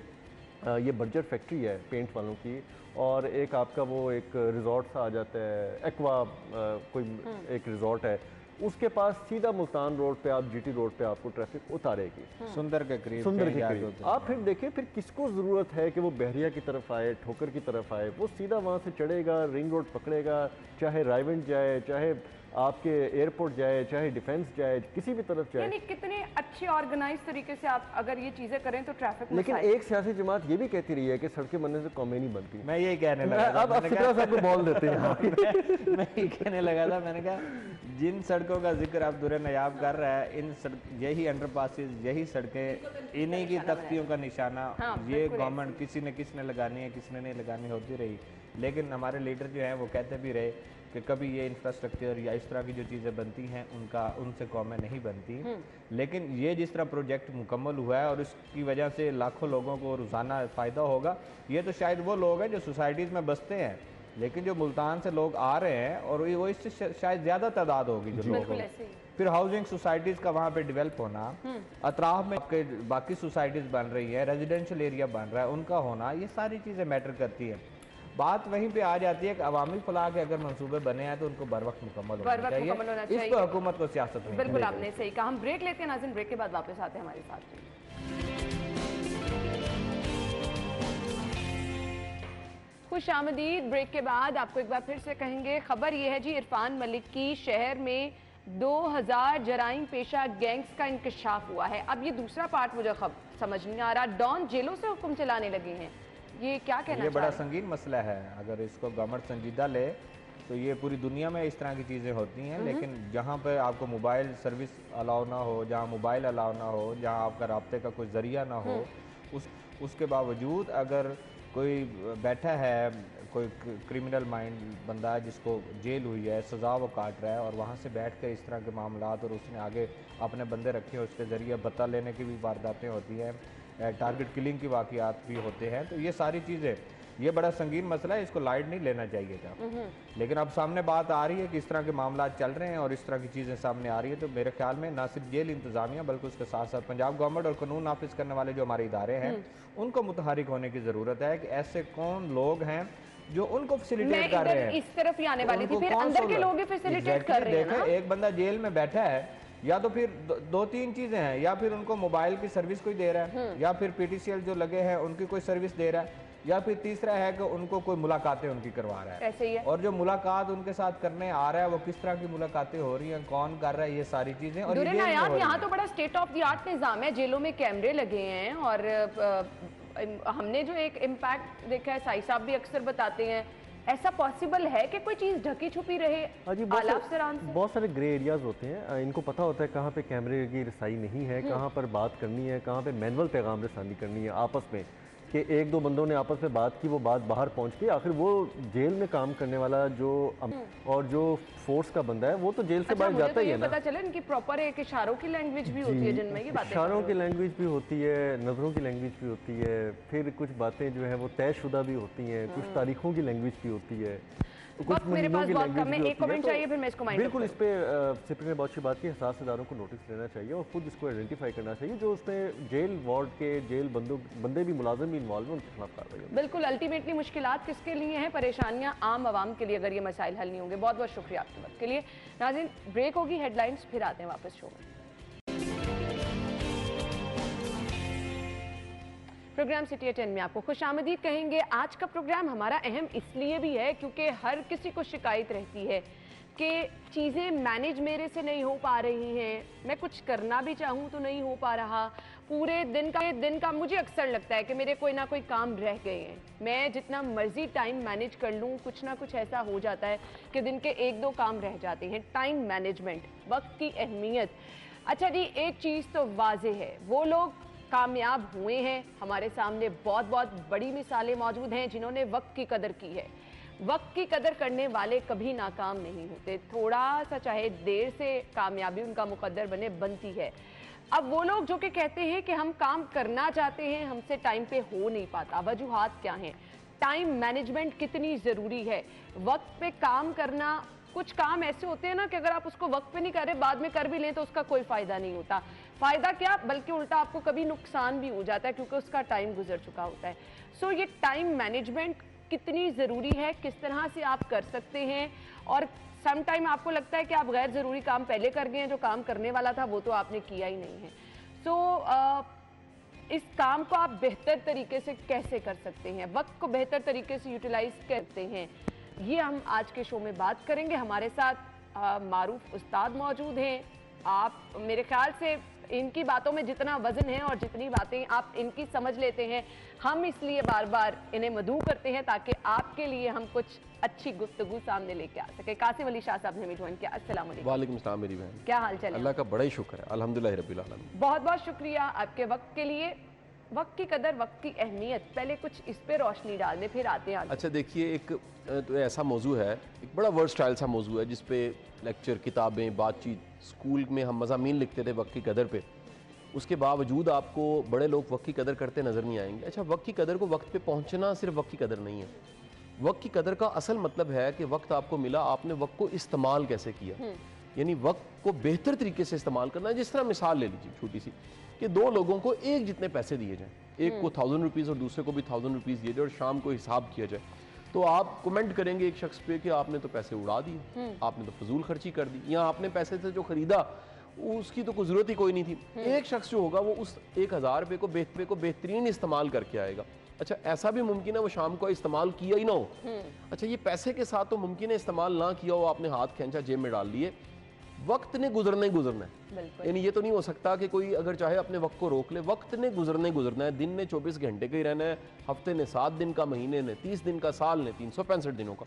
ये बर्जर फैक्ट्री है पेंट वालों की, और एक आपका वो एक रिजॉर्ट सा आ जाता है, एक्वा कोई एक रिजॉर्ट है, उसके पास सीधा मुल्तान रोड पे आप जीटी रोड पे आपको ट्रैफिक उतारेगी सुंदर के करीब। आप फिर देखें फिर किसको ज़रूरत है कि वो बहरिया की तरफ आए, ठोकर की तरफ आए, वो सीधा वहाँ से चढ़ेगा, रिंग रोड पकड़ेगा, चाहे रायविंड जाए, चाहे आपके एयरपोर्ट जाए, चाहे डिफेंस जाए, किसी भी तरफ जाए। यानी कितने अच्छे ऑर्गेनाइज तरीके से आप अगर ये चीजें करें तो ट्रैफिक। लेकिन एक सियासी जमात ये भी कहती रही है कि सड़कें बनने से कौमें नहीं बनती। मैं यही कहने लगा था, अब फिक्रा साहब को बॉल देते हैं। मैं यही कहने लगा था, मैंने कहा जिन सड़कों का जिक्र आप दुर नयाब कर रहा है, इन यही अंडरपासेस, यही सड़कें, इन्हीं की तख्तियों का निशाना ये गवर्नमेंट किसी ने लगानी है, किसी ने नहीं लगानी होती रही। लेकिन हमारे लीडर जो हैं वो कहते भी रहे कि कभी ये इंफ्रास्ट्रक्चर या इस तरह की जो चीज़ें बनती हैं उनसे कौमें नहीं बनती। लेकिन ये जिस तरह प्रोजेक्ट मुकम्मल हुआ है और इसकी वजह से लाखों लोगों को रोज़ाना फ़ायदा होगा, ये तो शायद वो लोग हैं जो सोसाइटीज़ में बसते हैं, लेकिन जो मुल्तान से लोग आ रहे हैं और वो इससे शायद ज़्यादा तादाद होगी जो लोग होंगे। फिर हाउसिंग सोसाइटीज़ का वहाँ पे डेवलप होना, अतराफ में आपके बाकी सोसाइटीज़ बन रही है, रेजिडेंशियल एरिया बन रहा है, उनका होना, ये सारी चीज़ें मैटर करती हैं। बात वहीं पे आ जाती है कि अवामी फलाह के अगर मंसूबे बने हैं तो उनको बर वक्त मुकम्मल होना चाहिए। इस पर हुकूमत को सियासत नहीं। बिल्कुल आपने सही कहा। हम ब्रेक लेते हैं नाज़रीन, ब्रेक के बाद वापस आते हैं हमारे साथ। खुश आमदीद। ब्रेक के बाद आपको एक बार फिर से कहेंगे, खबर ये है जी इरफान मलिक की शहर में 2000 जराइम पेशा गैंग्स का इंकशाफ हुआ है। अब ये दूसरा पार्ट मुझे समझ नहीं आ रहा, डॉन जेलों से हुक्म चलाने लगे हैं, ये क्या कहना? ये बड़ा संगीन मसला है। अगर इसको गवर्नमेंट संजीदा ले तो ये पूरी दुनिया में इस तरह की चीज़ें होती हैं, लेकिन जहाँ पर आपको मोबाइल सर्विस अलाउ ना हो, जहाँ मोबाइल अलाउ ना हो, जहाँ आपका राब्ते का कोई ज़रिया ना हो, उसके बावजूद अगर कोई बैठा है, कोई क्रिमिनल माइंड बंदा है जिसको जेल हुई है, सज़ा वो काट रहा है, और वहाँ से बैठ कर इस तरह के मामलात और उसने आगे अपने बंदे रखे हैं, उसके ज़रिए बता लेने की भी वारदातें होती हैं, टारगेट किलिंग की वाक़यात भी होते हैं। तो ये सारी चीज़ें, ये बड़ा संगीन मसला है, इसको लाइट नहीं लेना चाहिए था। लेकिन अब सामने बात आ रही है कि इस तरह के मामला चल रहे हैं और इस तरह की चीज़ें सामने आ रही है, तो मेरे ख्याल में ना सिर्फ जेल इंतज़ामिया बल्कि उसके साथ साथ पंजाब गवर्नमेंट और कानून नाफिज करने वाले जो हमारे इदारे हैं उनको मुतहरिक होने की ज़रूरत है कि ऐसे कौन लोग हैं जो उनको फैसिलिटेट कर रहे हैं। इस तरफ ही आने वाली थी, फिर अंदर के लोग ही फैसिलिटेट कर रहे हैं ना? एक बंदा जेल में बैठा है, या तो फिर दो तीन चीजें हैं, या फिर उनको मोबाइल की सर्विस कोई दे रहा है, या फिर पीटीसीएल जो लगे हैं उनकी कोई सर्विस दे रहा है, या फिर तीसरा है कि उनको कोई मुलाकातें उनकी करवा रहा है। ऐसे ही है। और जो मुलाकात उनके साथ करने आ रहा है वो किस तरह की मुलाकातें हो रही हैं, कौन कर रहा है, ये सारी चीजें। और यहाँ तो बड़ा स्टेट ऑफ द आर्ट निजाम है, जेलों में कैमरे लगे हैं और हमने जो एक इम्पैक्ट देखा है, साई साहब भी अक्सर बताते हैं, ऐसा पॉसिबल है कि कोई चीज़ ढकी छुपी रहे? बहुत सारे ग्रे एरियाज होते हैं, इनको पता होता है कहाँ पे कैमरे की रसाई नहीं है, कहाँ पर बात करनी है, कहाँ पे मैनुअल पैगाम रसानी करनी है आपस में, कि एक दो बंदों ने आपस में बात की, वो बात बाहर पहुंच गई। आखिर वो जेल में काम करने वाला जो और जो फोर्स का बंदा है वो तो जेल से बाहर जाता ही है ना। पता चला इनकी प्रॉपर एक इशारों की लैंग्वेज भी होती है जिनमें ये बातें, इशारों की लैंग्वेज भी होती है, नज़रों की लैंग्वेज भी होती है, फिर कुछ बातें जो है वो तयशुदा भी होती हैं, कुछ तारीखों की लैंग्वेज भी होती है, कुछ मेरे पास बहुत कम है, एक कमेंट चाहिए फिर मैं इसको माइंड बिल्कुल। इस पे सिप्री ने बहुत अच्छी बात की, हसास इदारों को नोटिस लेना चाहिए और खुद इसको आइडेंटिफाई करना चाहिए, जो उसमें जेल वार्ड के जेल बंदे भी मुलाजिम भी इन्वॉल्व हैं, उनके खिलाफ कार्रवाई हो। बिल्कुल, अल्टीमेटली मुश्किलात किसके लिए हैं? परेशानियां आम आवाम के लिए, अगर ये मसाइल हल नहीं होंगे। बहुत बहुत शुक्रिया आपके वक्त के लिए। नाज़रीन, ब्रेक होगी, हेडलाइंस, फिर आते हैं वापस शो में। प्रोग्राम सिटी 10 में आपको खुशामदीद कहेंगे। आज का प्रोग्राम हमारा अहम इसलिए भी है क्योंकि हर किसी को शिकायत रहती है कि चीज़ें मैनेज मेरे से नहीं हो पा रही हैं, मैं कुछ करना भी चाहूँ तो नहीं हो पा रहा, पूरे दिन का मुझे अक्सर लगता है कि मेरे कोई ना कोई काम रह गए हैं, मैं जितना मर्जी टाइम मैनेज कर लूँ कुछ ना कुछ ऐसा हो जाता है कि दिन के एक दो काम रह जाते हैं। टाइम मैनेजमेंट, वक्त की अहमियत। अच्छा जी, एक चीज़ तो वाज़ेह है, वो लोग कामयाब हुए हैं, हमारे सामने बहुत बहुत बड़ी मिसालें मौजूद हैं जिन्होंने वक्त की कदर की है। वक्त की कदर करने वाले कभी नाकाम नहीं होते, थोड़ा सा चाहे देर से कामयाबी उनका मुकद्दर बनती है। अब वो लोग जो कि कहते हैं कि हम काम करना चाहते हैं, हमसे टाइम पे हो नहीं पाता, वजूहात क्या हैं? टाइम मैनेजमेंट कितनी ज़रूरी है? वक्त पे काम करना, कुछ काम ऐसे होते हैं ना कि अगर आप उसको वक्त पे नहीं कर रहे, बाद में कर भी लें तो उसका कोई फ़ायदा नहीं होता। फ़ायदा क्या, बल्कि उल्टा आपको कभी नुकसान भी हो जाता है क्योंकि उसका टाइम गुजर चुका होता है। सो ये टाइम मैनेजमेंट कितनी ज़रूरी है, किस तरह से आप कर सकते हैं, और सम टाइम आपको लगता है कि आप गैर ज़रूरी काम पहले कर गए हैं, जो काम करने वाला था वो तो आपने किया ही नहीं है। इस काम को आप बेहतर तरीके से कैसे कर सकते हैं, वक्त को बेहतर तरीके से यूटिलाइज करते हैं, ये हम आज के शो में बात करेंगे। हमारे साथ मारूफ उस्ताद मौजूद हैं। आप मेरे ख्याल से इनकी बातों में जितना वजन है और जितनी बातें आप इनकी समझ लेते हैं, हम इसलिए बार बार इन्हें मदऊ करते हैं ताकि आपके लिए हम कुछ अच्छी गुफ्तगू सामने लेके आ सके। कासिम अली शाह साहब ने हमें ज्वाइन किया। अस्सलाम वालेकुम। वालेकुम सलाम मेरी बहन, क्या हाल चाल है? अल्लाह का बड़ा ही शुक्र है, अल्हम्दुलिल्लाह रब्बिल आलमीन। बहुत बहुत शुक्रिया आपके वक्त के लिए। वक्त की कदर, वक्त की अहमियत, पहले कुछ इस पे रोशनी डाल दें फिर आते हैं। अच्छा देखिए, एक तो ऐसा मौजू है, एक बड़ा वर्सटाइल सा मौजू है जिस पे लेक्चर, किताबें, बातचीत, स्कूल में हम मज़ामीन लिखते थे वक्त की कदर पे, उसके बावजूद आपको बड़े लोग वक्त की कदर करते नज़र नहीं आएंगे। अच्छा, वक्त की कदर को, वक्त पे पहुंचना सिर्फ वक्त की कदर नहीं है। वक्त की कदर का असल मतलब है कि वक्त आपको मिला, आपने वक्त को इस्तेमाल कैसे किया, यानी वक्त को बेहतर तरीके से इस्तेमाल करना है। जिस तरह मिसाल ले लीजिए छोटी सी, कि दो लोगों को एक जितने पैसे दिए जाएं, एक को 1000 रुपीज़ और दूसरे को भी 1000 रुपीज़ दिए जाए और शाम को हिसाब किया जाए, तो आप कमेंट करेंगे एक शख्स पे कि आपने तो पैसे उड़ा दिए, आपने तो फजूल खर्ची कर दी, या आपने पैसे से जो खरीदा उसकी तो कोई ज़रूरत ही कोई नहीं थी। एक शख्स जो होगा वो उस 1000 रुपये को बेहतरीन इस्तेमाल करके आएगा। अच्छा, ऐसा भी मुमकिन है वो शाम को इस्तेमाल किया ही ना हो। अच्छा, ये पैसे के साथ तो मुमकिन है इस्तेमाल ना किया हो, आपने हाथ खींचा जेब में डाल लिए, वक्त ने गुजरना ही गुजरना है। यानी ये तो नहीं हो सकता कि कोई अगर चाहे अपने वक्त को रोक ले, वक्त ने गुजरना है। दिन ने 24 घंटे का ही रहना है, हफ्ते ने 7 दिन का, महीने ने 30 दिन का, साल ने 365 दिनों का।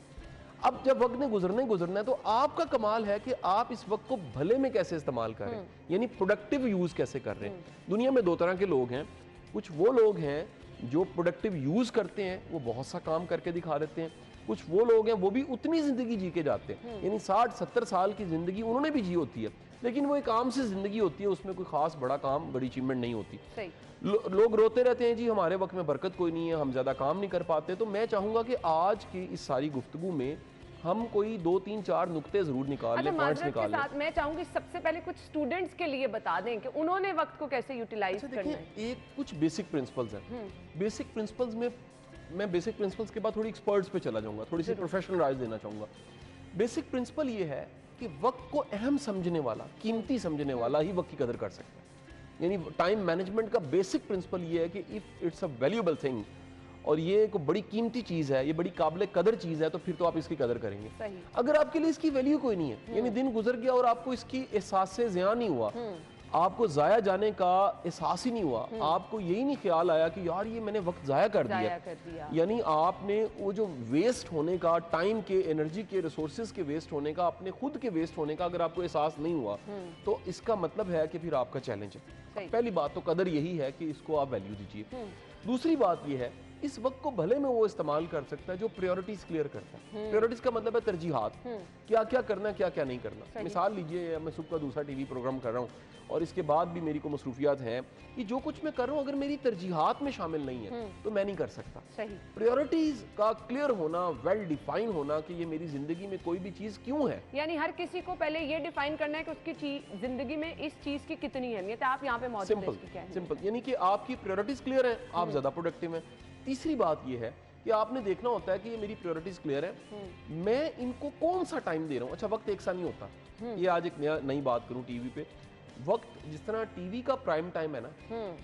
अब जब वक्त ने गुजरना है तो आपका कमाल है कि आप इस वक्त को भले में कैसे इस्तेमाल कर रहे हैं, यानी प्रोडक्टिव यूज कैसे कर रहे हैं। दुनिया में दो तरह के लोग हैं, कुछ वो लोग हैं जो प्रोडक्टिव यूज करते हैं, वो बहुत सा काम करके दिखा देते हैं। कुछ वो लोग हैं वो भी उतनी जिंदगी जी के जाते हैं, यानी 60-70 साल की जिंदगी उन्होंने भी जी होती है, लेकिन वो एक आम सी ज़िंदगी होती है, उसमें कोई ख़ास बड़ा काम, बड़ी अचीवमेंट नहीं होती। सही। लोग रोते रहते हैं जी हमारे वक्त में बरकत कोई नहीं है, हम ज़्यादा काम नहीं कर पाते। तो मैं चाहूँगा कि आज की इस सारी गुफ्तगू में हम कोई 2 3 4 नुक्ते ज़रूर निकाल लें, पॉइंट्स निकाल लें। मैं चाहूँगी सबसे पहले कुछ स्टूडेंट्स के लिए बता दें कि उन्होंने वक्त को कैसे यूटिलाइज करना है। एक कुछ बेसिक प्रिंसिपल्स हैं। बेसिक प्रिंसिपल्स में मैं बेसिक प्रिंसिपल्स के बाद थोड़ी एक्सपर्ट्स पे चला जाऊँगा, थोड़ी सी प्रोफेशनल राय देना चाहूँगा। बेसिक प्रिंसिपल ये है कि वक्त को अहम समझने वाला, कीमती समझने वाला ही वक्त की कदर कर सकता है। यानी टाइम मैनेजमेंट का बेसिक प्रिंसिपल ये है कि if it's a valuable thing और ये एक बड़ी कीमती चीज़ है, ये बड़ी काबिल कदर चीज़ है, तो फिर तो आप इसकी कदर करेंगे। सही। अगर आपके लिए इसकी वैल्यू कोई नहीं है, यानी दिन गुजर गया और आपको इसकी एहसास से ज़िया नहीं हुआ, आपको ज़ाया जाने का एहसास ही नहीं हुआ, आपको यही नहीं ख्याल आया कि यार ये मैंने वक्त ज़ाया कर दिया, यानी आपने वो जो वेस्ट होने का, टाइम के, एनर्जी के, रिसोर्सेज के वेस्ट होने का, अपने खुद के वेस्ट होने का अगर आपको एहसास नहीं हुआ, तो इसका मतलब है कि फिर आपका चैलेंज है। पहली बात तो कदर यही है कि इसको आप वैल्यू दीजिए। दूसरी बात ये है, इस वक्त को भले में वो इस्तेमाल कर सकता है जो प्रायोरिटीज क्लियर करता है। प्रायोरिटीज का मतलब है तरजीहात, क्या क्या करना है, क्या क्या नहीं करना। मिसाल लीजिए, मैं सुबह का दूसरा टीवी प्रोग्राम कर रहा हूँ और इसके बाद भी मेरी को मसरूफियात हैं कि जो कुछ मैं कर रहा हूँ अगर मेरी तरजीहात में शामिल नहीं है तो मैं नहीं कर सकता। प्रायोरिटीज का क्लियर होना, वेल डिफाइन होना कि ये मेरी जिंदगी में कोई भी चीज क्यों है। यानी हर किसी को पहले ये डिफाइन करना है कि उसकी जिंदगी में इस चीज की कितनी अहमियत है। आप यहाँ पे मौजूद हैं। सिंपल, यानी कि आपकी प्रायोरिटीज क्लियर है, आप ज्यादा प्रोडक्टिव हैं। तीसरी बात ये है कि आपने देखना होता है कि ये मेरी प्रायोरिटीज क्लियर है, मैं इनको कौन सा टाइम दे रहा हूँ। अच्छा, वक्त एक सा नहीं होता। ये आज एक नई बात करूँ टीवी पे, वक्त जिस तरह टीवी का प्राइम टाइम है ना,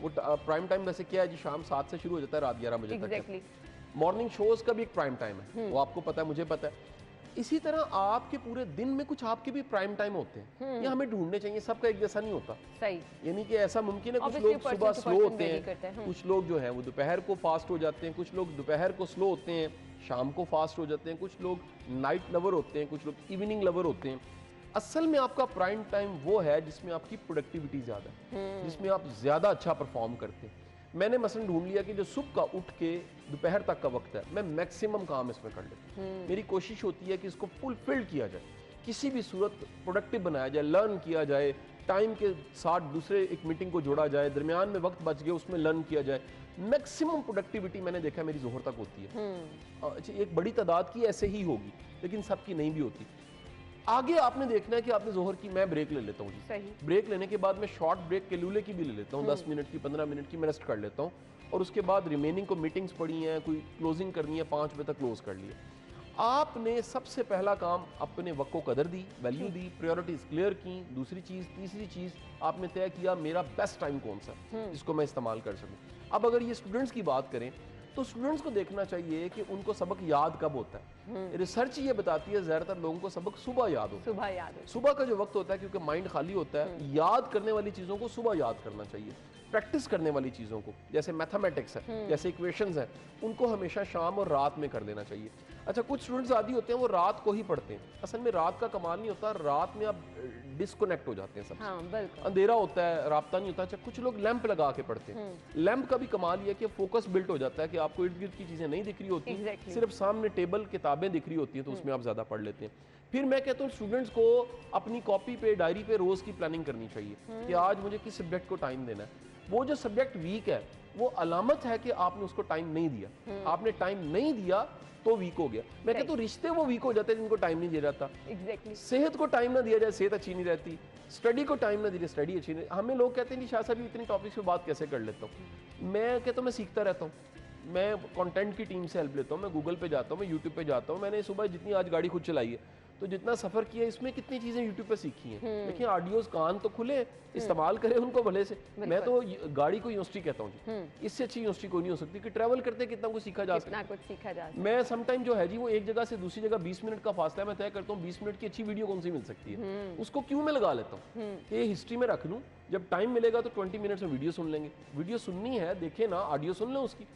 वो प्राइम टाइम वैसे क्या है जी, शाम 7 से शुरू हो जाता है, रात 11 बजे तक। मॉर्निंग शोज का भी एक प्राइम टाइम है, वो आपको पता है, मुझे पता है। इसी तरह आपके पूरे दिन में कुछ आपके भी प्राइम टाइम होते हैं, ये हमें ढूंढने चाहिए। सबका एक जैसा नहीं होता। सही। यानी कि ऐसा मुमकिन है कुछ लोग सुबह स्लो होते हैं, कुछ लोग जो हैं वो दोपहर को फास्ट हो जाते हैं, कुछ लोग दोपहर को स्लो होते हैं, शाम को फास्ट हो जाते हैं, कुछ लोग नाइट लवर होते हैं, कुछ लोग इवनिंग लवर होते हैं। असल में आपका प्राइम टाइम वो है जिसमें आपकी प्रोडक्टिविटी ज़्यादा है, जिसमें आप ज़्यादा अच्छा परफॉर्म करते हैं। मैंने मसलन ढूंढ लिया कि जो सुबह का उठ के दोपहर तक का वक्त है, मैं मैक्सिमम काम इसमें कर लेता हूँ। मेरी कोशिश होती है कि इसको फुलफिल्ड किया जाए, किसी भी सूरत प्रोडक्टिव बनाया जाए, लर्न किया जाए, टाइम के साथ दूसरे एक मीटिंग को जोड़ा जाए, दरमियान में वक्त बच गया उसमें लर्न किया जाए। मैक्सिमम प्रोडक्टिविटी मैंने देखा मेरी जोहर तक होती है। एक बड़ी तादाद की ऐसे ही होगी, लेकिन सबकी नहीं भी होती। आगे आपने देखना है कि आपने जोहर की, मैं ब्रेक ले लेता हूँ जी, ब्रेक लेने के बाद मैं शॉर्ट ब्रेक कैलूले की भी ले लेता हूँ, 10 मिनट की, 15 मिनट की मैं रेस्ट कर लेता हूँ, और उसके बाद रिमेनिंग को मीटिंग्स पड़ी हैं, कोई क्लोजिंग करनी है, 5 बजे तक क्लोज कर लिया। आपने सबसे पहला काम अपने वक्त को कदर दी, वैल्यू दी, प्रायोरिटीज क्लियर की। दूसरी चीज़, तीसरी चीज़ आपने तय किया मेरा बेस्ट टाइम कौन सा जिसको मैं इस्तेमाल कर सकूँ। अब अगर ये स्टूडेंट्स की बात करें तो स्टूडेंट्स को देखना चाहिए कि उनको सबक याद कब होता है। रिसर्च ये बताती है ज़्यादातर लोगों को सबक सुबह याद होता है। सुबह का जो वक्त होता है, क्योंकि माइंड खाली होता है, याद करने वाली चीज़ों को सुबह याद करना चाहिए। प्रैक्टिस करने वाली चीज़ों को, जैसे मैथमेटिक्स है, जैसे इक्वेशंस हैं, उनको हमेशा शाम और रात में कर देना चाहिए। अच्छा, कुछ स्टूडेंट्स आदि होते हैं वो रात को ही पढ़ते हैं। असल में रात का कमाल नहीं होता, रात में आप डिस्कनेक्ट हो जाते हैं सबसे, अंधेरा होता है, राब्ता नहीं होता। अच्छा, कुछ लोग लैंप लगा के पढ़ते हैं। लैंप का भी कमाल ये है कि फोकस बिल्ट हो जाता है कि आपको इर्द गिर्द की चीज़ें नहीं दिख रही होती, सिर्फ सामने टेबल किताबें दिख रही होती हैं, तो उसमें आप ज़्यादा पढ़ लेते हैं। फिर मैं कहता हूँ स्टूडेंट्स को अपनी कॉपी पे, डायरी पे रोज़ की प्लानिंग करनी चाहिए कि आज मुझे किस सब्जेक्ट को टाइम देना है। वो जो सब्जेक्ट वीक है वो अलामत है कि आपने उसको टाइम नहीं दिया। आपने टाइम नहीं दिया तो वीक हो गया। मैं कहता हूँ रिश्ते वो वीक हो जाते हैं जिनको टाइम नहीं दिया जाता। सेहत को टाइम ना दिया जाए, सेहत अच्छी नहीं रहती। स्टडी को टाइम ना दिया, स्टडी अच्छी नहीं। हमें लोग कहते हैं कि शाह साहब इतनी टॉपिक्स पे बात कैसे कर लेता हूँ। मैं कहता हूँ मैं सीखता रहता हूँ, मैं कंटेंट की टीम से हेल्प लेता हूँ, मैं गूगल पे जाता हूँ, मैं यूट्यूब पे जाता हूँ। मैंने सुबह जितनी आज गाड़ी खुद चलाई है, तो जितना सफ़र किया इसमें कितनी चीज़ें यूट्यूब पे सीखी हैं। देखिए ऑडियोज, कान तो खुले, इस्तेमाल करें उनको भले से। मैं तो गाड़ी को यूनिवर्सिटी कहता हूँ जी, इससे अच्छी यूनिवर्सिटी कोई नहीं हो सकती कि ट्रैवल करते कितना कुछ सीखा जा सकता है। मैं समटाइम जो है जी, वो एक जगह से दूसरी जगह 20 मिनट का फासला मैं तय करता हूँ, 20 मिनट की अच्छी वीडियो कौन सी मिल सकती है, उसको क्यों मैं लगा लेता हूँ, ये हिस्ट्री में रख लूँ। जब टाइम मिलेगा तो 20 मिनट्स में वीडियो सुन लेंगे। वीडियो सुननी है, देखे ना, ऑडियो सुन लें उसकी।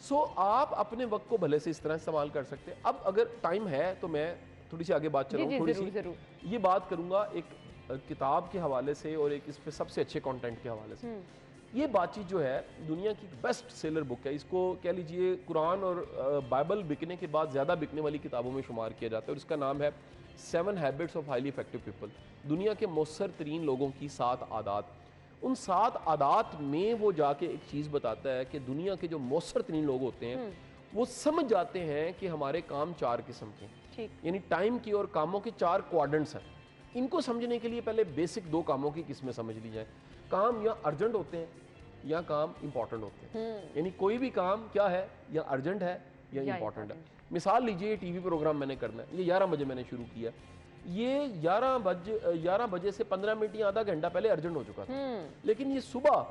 सो आप अपने वक्त को भले से इस तरह इस्तेमाल कर सकते हैं। अब अगर टाइम है तो मैं थोड़ी सी आगे बात चलाऊँ, थोड़ी सी ये बात करूंगा एक किताब के हवाले से और एक इस पे सबसे अच्छे कंटेंट के हवाले से। ये बातचीत जो है दुनिया की बेस्ट सेलर बुक है, इसको कह लीजिए कुरान और बाइबल बिकने के बाद ज़्यादा बिकने वाली किताबों में शुमार किया जाता है, और इसका नाम है 7 habits of highly effective people, दुनिया के मौसर तरीन लोगों की 7 आदात। उन 7 आदात में वो जाके एक चीज़ बताता है कि दुनिया के जो मौसर तरीन लोग होते हैं वो समझ जाते हैं कि हमारे काम 4 किस्म के हैं, यानी टाइम की और कामों के 4 क्वाड्रेंट्स हैं। इनको समझने के लिए पहले बेसिक 2 कामों की किस्में समझ ली जाए। काम या अर्जेंट होते हैं या काम इंपॉर्टेंट होते हैं, यानी कोई भी काम क्या है, या अर्जेंट है या इंपॉर्टेंट है। मिसाल लीजिए, ये टीवी प्रोग्राम मैंने करना है, ये 11 बजे मैंने शुरू किया, ये 11 बजे से 15 मिनट या आधा घंटा पहले अर्जेंट हो चुका था, लेकिन ये सुबह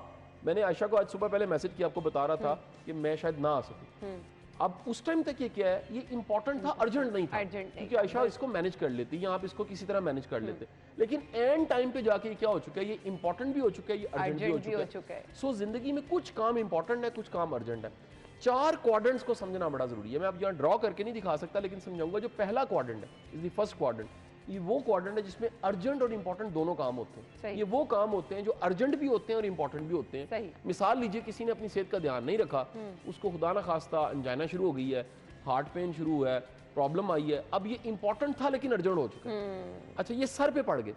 मैंने आयशा को आज सुबह पहले मैसेज किया, आपको बता रहा था कि मैं शायद ना आ सकूं। अब उस टाइम तक ये क्या है, ये इंपॉर्टेंट था, अर्जेंट नहीं था, क्योंकि आयशा इसको मैनेज कर लेती या आप इसको किसी तरह मैनेज कर लेते। लेकिन एंड टाइम पे जाके ये क्या हो चुका है, ये इंपॉर्टेंट भी हो चुका है, ये अर्जेंट भी हो चुका है। सो जिंदगी में कुछ काम इंपॉर्टेंट है, कुछ काम अर्जेंट है। 4 क्वाड्रेंट्स को समझना बड़ा जरूरी है। मैं अब यहाँ ड्रॉ करके नहीं दिखा सकता, लेकिन समझाऊंगा। जो पहला क्वाड्रेंट है, इज द फर्स्ट क्वाड्रेंट, ये वो क्वाड्रेंट है जिसमें अर्जेंट और इंपॉर्टेंट दोनों काम होते हैं। ये वो काम होते हैं जो अर्जेंट भी होते हैं और इंपॉर्टेंट भी होते हैं। मिसाल लीजिए, किसी ने अपनी सेहत का ध्यान नहीं रखा, उसको खुदा ना खास्ता अंजाइना शुरू हो गई है, हार्ट पेन शुरू है, प्रॉब्लम आई है। अब ये इंपॉर्टेंट था लेकिन अर्जेंट हो चुका है। अच्छा, ये सर पे पड़ गए।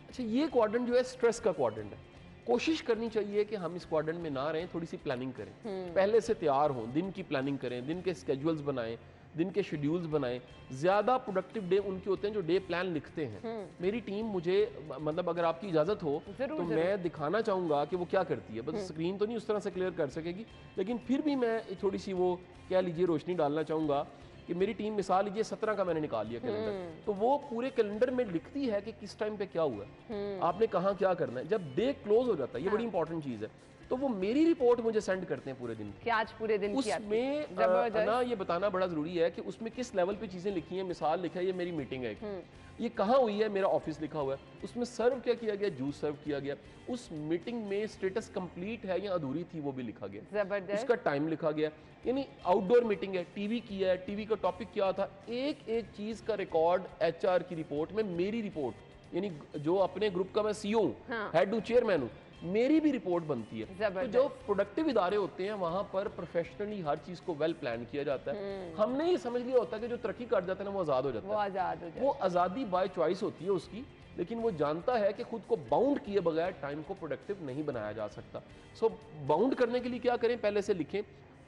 अच्छा, ये क्वाड्रेंट जो है स्ट्रेस का क्वाड्रेंट है। कोशिश करनी चाहिए कि हम इस क्वाड्रेंट में ना रहें, थोड़ी सी प्लानिंग करें, पहले से तैयार हों, दिन की प्लानिंग करें, दिन के स्केड्यूल्स बनाएं, दिन के शेड्यूल्स बनाएं। ज्यादा प्रोडक्टिव डे उनके होते हैं जो डे प्लान लिखते हैं। मेरी टीम मुझे, मतलब अगर आपकी इजाजत हो तो मैं दिखाना चाहूंगा कि वो क्या करती है। बस स्क्रीन तो नहीं उस तरह से क्लियर कर सकेगी, लेकिन फिर भी मैं थोड़ी सी वो कह लीजिए रोशनी डालना चाहूंगा कि मेरी टीम, मिसाल लीजिए 17 का मैंने निकाल लिया कैलेंडर, तो वो पूरे कैलेंडर में लिखती है कि किस टाइम पे क्या हुआ, आपने कहाँ क्या करना है। जब डे क्लोज हो जाता है, ये बड़ी इंपॉर्टेंट चीज है, तो वो मेरी रिपोर्ट मुझे सेंड करते हैं पूरे दिन की, कि आज पूरे दिन उसमें ना ये बताना बड़ा जरूरी है कि उसमें किस लेवल पे चीजें लिखी हैं। मिसाल लिखा है, ये मेरी मीटिंग है, ये कहाँ हुई है, मेरा ऑफिस लिखा हुआ है, उसमें सर्व क्या किया गया, जूस सर्व किया गया, उस मीटिंग में स्टेटस कंप्लीट है या अधूरी थी वो भी लिखा गया, उसका टाइम लिखा गया। यानी आउटडोर मीटिंग है, टीवी की है, टीवी का टॉपिक क्या था, एक एक चीज का रिकॉर्ड एचआर की रिपोर्ट में, मेरी रिपोर्ट, यानी जो अपने ग्रुप का मैं सीईओ हूं, हेड हूं, चेयरमैन हूं, मेरी भी रिपोर्ट बनती है। तो जो प्रोडक्टिव इदारे होते हैं वहां पर प्रोफेशनली हर चीज को वेल प्लान किया जाता है। हमने ये समझ लिया होता है कि जो तरक्की कर जाता है ना वो आजाद हो जाता है, वो आजादी बाय चॉइस होती है उसकी, लेकिन वो जानता है कि खुद को बाउंड किए बगैर टाइम को प्रोडक्टिव नहीं बनाया जा सकता। सो बाउंड करने के लिए क्या करें, पहले से लिखें।